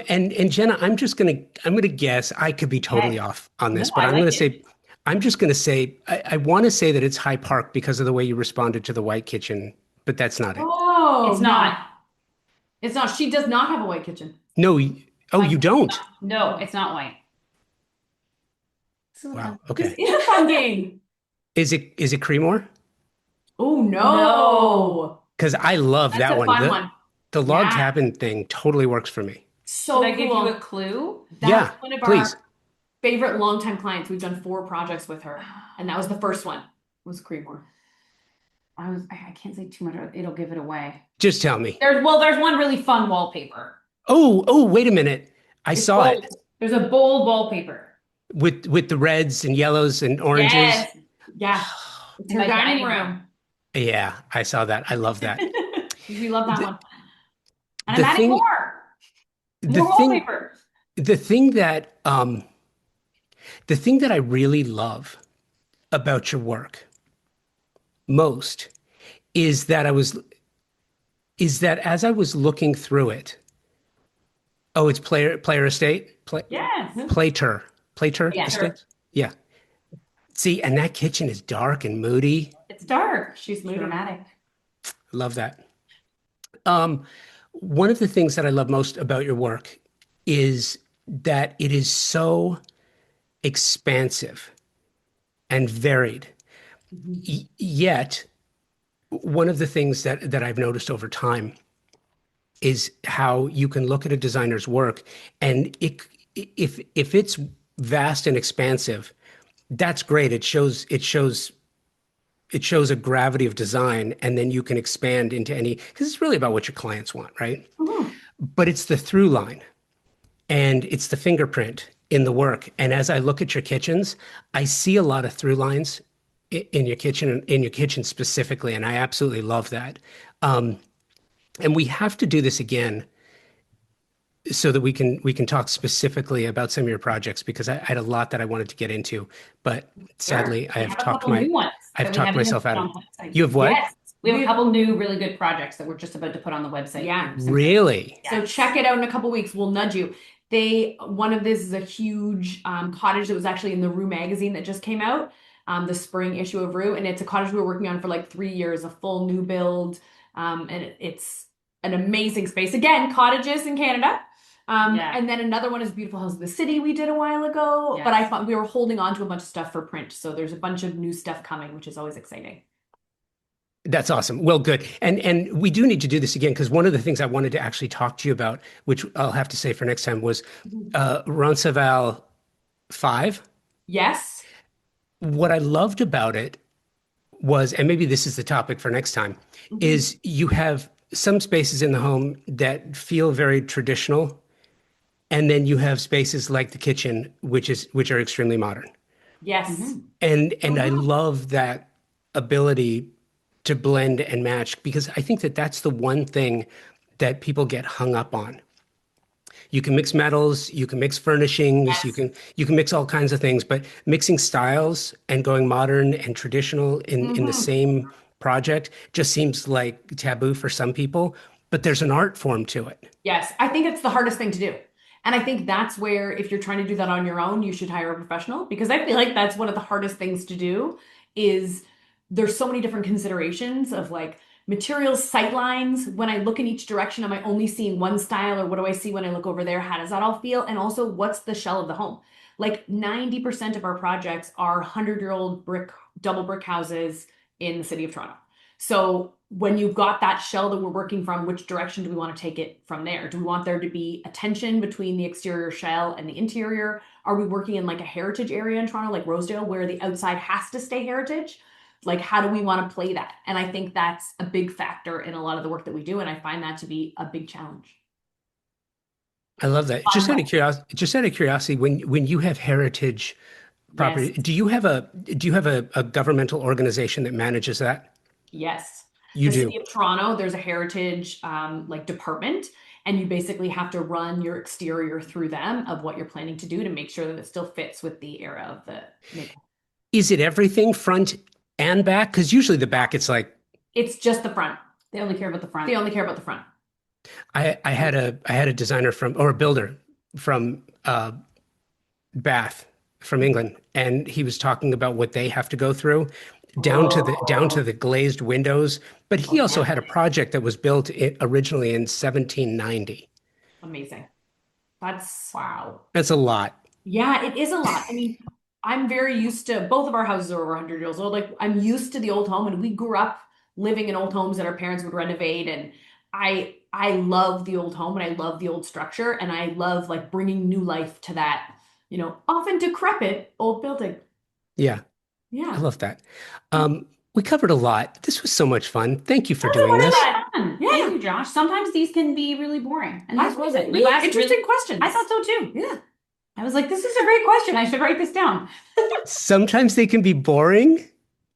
Speaker 1: it. And Jenna, I'm gonna guess I could be totally
Speaker 3: Okay.
Speaker 1: off on
Speaker 3: No,
Speaker 1: this, but
Speaker 3: I
Speaker 1: I'm
Speaker 3: like
Speaker 1: gonna
Speaker 3: it.
Speaker 1: say I'm just gonna say I want to say that it's High Park because of the way you responded to the white kitchen, but that's not it.
Speaker 2: Oh,
Speaker 3: It's
Speaker 2: no.
Speaker 3: not.
Speaker 2: It's not. She does not have a white kitchen.
Speaker 1: No, oh,
Speaker 3: My
Speaker 1: you
Speaker 3: kitchen's
Speaker 1: don't.
Speaker 3: not. No, it's not white.
Speaker 1: Wow.
Speaker 2: This
Speaker 1: Okay.
Speaker 2: is a fun game.
Speaker 1: Is it Creemore?
Speaker 2: Oh,
Speaker 3: No.
Speaker 2: no.
Speaker 1: Because I love
Speaker 2: That's
Speaker 1: that
Speaker 2: a
Speaker 1: one.
Speaker 2: fun
Speaker 1: The
Speaker 2: one.
Speaker 1: the log
Speaker 2: Yeah.
Speaker 1: cabin thing totally works for me.
Speaker 2: So
Speaker 3: Should I give you a
Speaker 2: cool.
Speaker 3: clue?
Speaker 2: That's
Speaker 1: Yeah,
Speaker 2: one of
Speaker 1: please.
Speaker 2: our favorite longtime clients. We've done 4 projects with her, and that was the first one. Was Creedmoor.
Speaker 3: I can't say too much. It'll give it away.
Speaker 1: Just tell me.
Speaker 3: There's one really fun wallpaper.
Speaker 1: Oh, wait a minute. I
Speaker 3: It's
Speaker 1: saw
Speaker 3: bold.
Speaker 1: it
Speaker 3: There's a bold wallpaper.
Speaker 1: with the reds and yellows and oranges.
Speaker 2: Yes. Yeah. It's
Speaker 3: In
Speaker 2: her
Speaker 3: my
Speaker 2: dining
Speaker 3: dining
Speaker 2: room.
Speaker 1: Yeah, I saw that. I love that.
Speaker 2: We love that
Speaker 1: The,
Speaker 2: one.
Speaker 3: And
Speaker 1: the
Speaker 3: I'm adding
Speaker 1: thing
Speaker 3: more.
Speaker 1: the
Speaker 3: More
Speaker 1: thing
Speaker 3: wallpaper.
Speaker 1: the thing that the thing that I really love about your work most is that I was is that as I was looking through it, oh, it's player estate,
Speaker 3: Yes.
Speaker 1: Plater
Speaker 2: Yeah, sure.
Speaker 1: estate. Yeah. See, and that kitchen is dark and moody.
Speaker 3: It's dark.
Speaker 2: She's
Speaker 3: It's
Speaker 2: moody.
Speaker 3: dramatic.
Speaker 1: Love that. Um, one of the things that I love most about your work is that it is so expansive and varied.
Speaker 2: Mhm.
Speaker 1: Yet, one of the things that I've noticed over time is how you can look at a designer's work and if it's vast and expansive, that's great. It shows a gravity of design, and then you can expand into any because it's really about what your clients want, right?
Speaker 2: Mhm.
Speaker 1: But it's the through line and it's the fingerprint in the work. And as I look at your kitchens, I see a lot of through lines in your kitchen specifically, and I absolutely love that. Um, and we have to do this again so that we can talk specifically about some of your projects because I had a lot that I wanted to get into, but
Speaker 3: Sure.
Speaker 1: sadly
Speaker 3: We have a couple new ones
Speaker 1: I've
Speaker 3: that we
Speaker 1: talked
Speaker 3: haven't even
Speaker 1: myself
Speaker 3: put
Speaker 1: out of
Speaker 3: on
Speaker 1: it.
Speaker 3: the website.
Speaker 1: You have what?
Speaker 2: Yes.
Speaker 3: We have a couple new really good projects that we're just about to put on the website.
Speaker 2: Yeah.
Speaker 1: Really?
Speaker 2: So
Speaker 3: Yes.
Speaker 2: check it out in a couple weeks. We'll nudge you. One of this is a huge cottage that was actually in the Rue magazine that just came out, the spring issue of Rue, and it's a cottage we were working on for like 3 years, a full new build, and it's an amazing space. Again, cottages in Canada.
Speaker 3: Yeah.
Speaker 2: And then another one is Beautiful House of the City we did a while ago, but I
Speaker 3: Yes.
Speaker 2: thought we were holding on to a bunch of stuff for print, so there's a bunch of new stuff coming, which is always exciting.
Speaker 1: That's awesome. Well, good. And we do need to do this again because one of the things I wanted to actually talk to you about, which I'll have to say for next time, was
Speaker 2: Mhm.
Speaker 1: Roncesvalles 5.
Speaker 2: Yes.
Speaker 1: What I loved about it was, and maybe this is the topic for next time,
Speaker 2: Mhm.
Speaker 1: is you have some spaces in the home that feel very traditional, and then you have spaces like the kitchen, which are extremely modern.
Speaker 2: Yes.
Speaker 3: Mhm.
Speaker 1: And I
Speaker 2: Mhm.
Speaker 1: love that ability to blend and match because I think that that's the one thing that people get hung up on. You can mix metals, you can mix furnishings,
Speaker 2: Yes.
Speaker 1: you can mix all kinds of things, but mixing styles and going modern and traditional in the
Speaker 2: Mhm.
Speaker 1: same project just seems like taboo for some people, but there's an art form to it.
Speaker 2: Yes, I think it's the hardest thing to do. And I think that's where, if you're trying to do that on your own, you should hire a professional because I feel like that's one of the hardest things to do is there's so many different considerations of like materials, sight lines. When I look in each direction, am I only seeing one style or what do I see when I look over there? How does that all feel? And also, what's the shell of the home? Like 90% of our projects are 100-year-old brick, double brick houses in the city of Toronto. So when you've got that shell that we're working from, which direction do we want to take it from there? Do we want there to be a tension between the exterior shell and the interior? Are we working in like a heritage area in Toronto, like Rosedale, where the outside has to stay heritage? Like, how do we want to play that? And I think that's a big factor in a lot of the work that we do. And I find that to be a big challenge.
Speaker 1: I love that. Just out of curiosity, when you have heritage
Speaker 2: Yes.
Speaker 1: property, do you have a governmental organization that manages that?
Speaker 2: Yes.
Speaker 1: You
Speaker 2: The
Speaker 1: do.
Speaker 2: city of Toronto, there's a heritage like department, and you basically have to run your exterior through them of what you're planning to do to make sure that it still fits with the era of the make.
Speaker 1: Is it everything front and back? Because usually the back, it's like
Speaker 2: It's just the front.
Speaker 3: They only care about the front.
Speaker 2: They only care about the front.
Speaker 1: I had a designer from or a builder from Bath from England, and he was talking about what they have to go through down to the glazed windows. But he also
Speaker 2: Yeah.
Speaker 1: had a project that was built originally in 1790.
Speaker 2: Amazing. That's
Speaker 3: Wow.
Speaker 1: That's a lot.
Speaker 2: Yeah, it is a lot. I mean, I'm very used to both of our houses are over 100 years old. Like I'm used to the old home and we grew up living in old homes that our parents would renovate and I love the old home and I love the old structure and I love like bringing new life to that, often decrepit old building.
Speaker 1: Yeah, I
Speaker 2: Yeah.
Speaker 1: love that. We covered a lot. This was so much fun. Thank you for
Speaker 2: That's a
Speaker 1: doing
Speaker 2: lot of
Speaker 1: this.
Speaker 2: fun.
Speaker 3: Fun. Thank
Speaker 2: Yeah.
Speaker 3: you, Josh. Sometimes these can be really boring, and
Speaker 2: I
Speaker 3: this
Speaker 2: think
Speaker 3: wasn't.
Speaker 2: we
Speaker 3: You
Speaker 2: have
Speaker 3: asked
Speaker 2: interesting
Speaker 3: really.
Speaker 2: questions.
Speaker 3: I thought so too.
Speaker 2: Yeah.
Speaker 3: I was like, this is a great question. I should write this down.
Speaker 1: Sometimes they can be boring.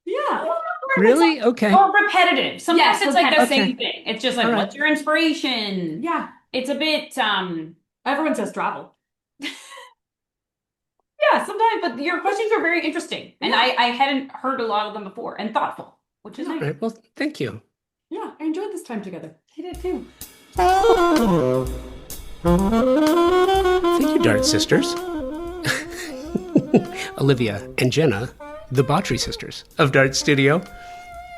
Speaker 2: Yeah.
Speaker 3: It's
Speaker 1: Really? Okay.
Speaker 3: or repetitive. Sometimes
Speaker 2: Yes,
Speaker 3: it's like the
Speaker 2: repetitive.
Speaker 3: same
Speaker 1: Okay.
Speaker 3: thing. It's just
Speaker 1: All
Speaker 3: like,
Speaker 1: right.
Speaker 3: what's your inspiration?
Speaker 2: Yeah.
Speaker 3: It's a bit
Speaker 2: Everyone says travel.
Speaker 3: yeah, sometimes, but your questions are very interesting. And
Speaker 2: Yeah.
Speaker 3: I hadn't heard a lot of them before and thoughtful, which is
Speaker 2: Yeah.
Speaker 1: All
Speaker 3: nice.
Speaker 1: right. Well, thank you.
Speaker 2: Yeah. I enjoyed this time together.
Speaker 3: I did too.
Speaker 1: Thank you, Dart Sisters. Olivia and Jenna, the Botrie sisters of Dart Studio.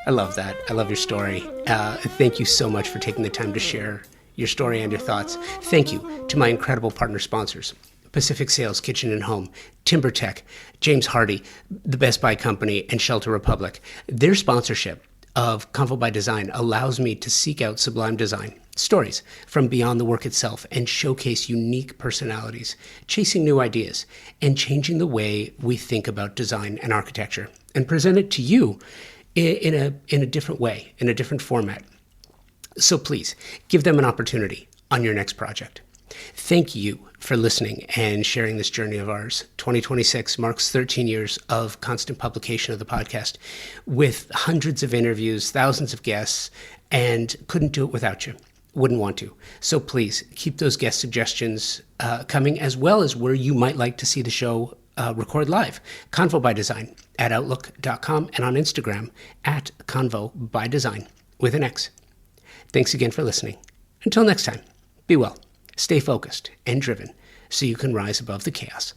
Speaker 1: I love that. I love your story. Thank you so much for taking the time to share your story and your thoughts. Thank you to my incredible partner sponsors, Pacific Sales Kitchen and Home, TimberTech, James Hardy, the Best Buy Company, and Shelter Republic. Their sponsorship of Convo by Design allows me to seek out sublime design, stories from beyond the work itself, and showcase unique personalities, chasing new ideas, and changing the way we think about design and architecture, and present it to you in a different way, in a different format. So please give them an opportunity on your next project. Thank you for listening and sharing this journey of ours. 2026 marks 13 years of constant publication of the podcast with hundreds of interviews, thousands of guests, and couldn't do it without you. Wouldn't want to. So please keep those guest suggestions coming, as well as where you might like to see the show record live. Convo by Design at outlook.com and on Instagram at Convo by Design with an X. Thanks again for listening. Until next time, be well, stay focused and driven so you can rise above the chaos.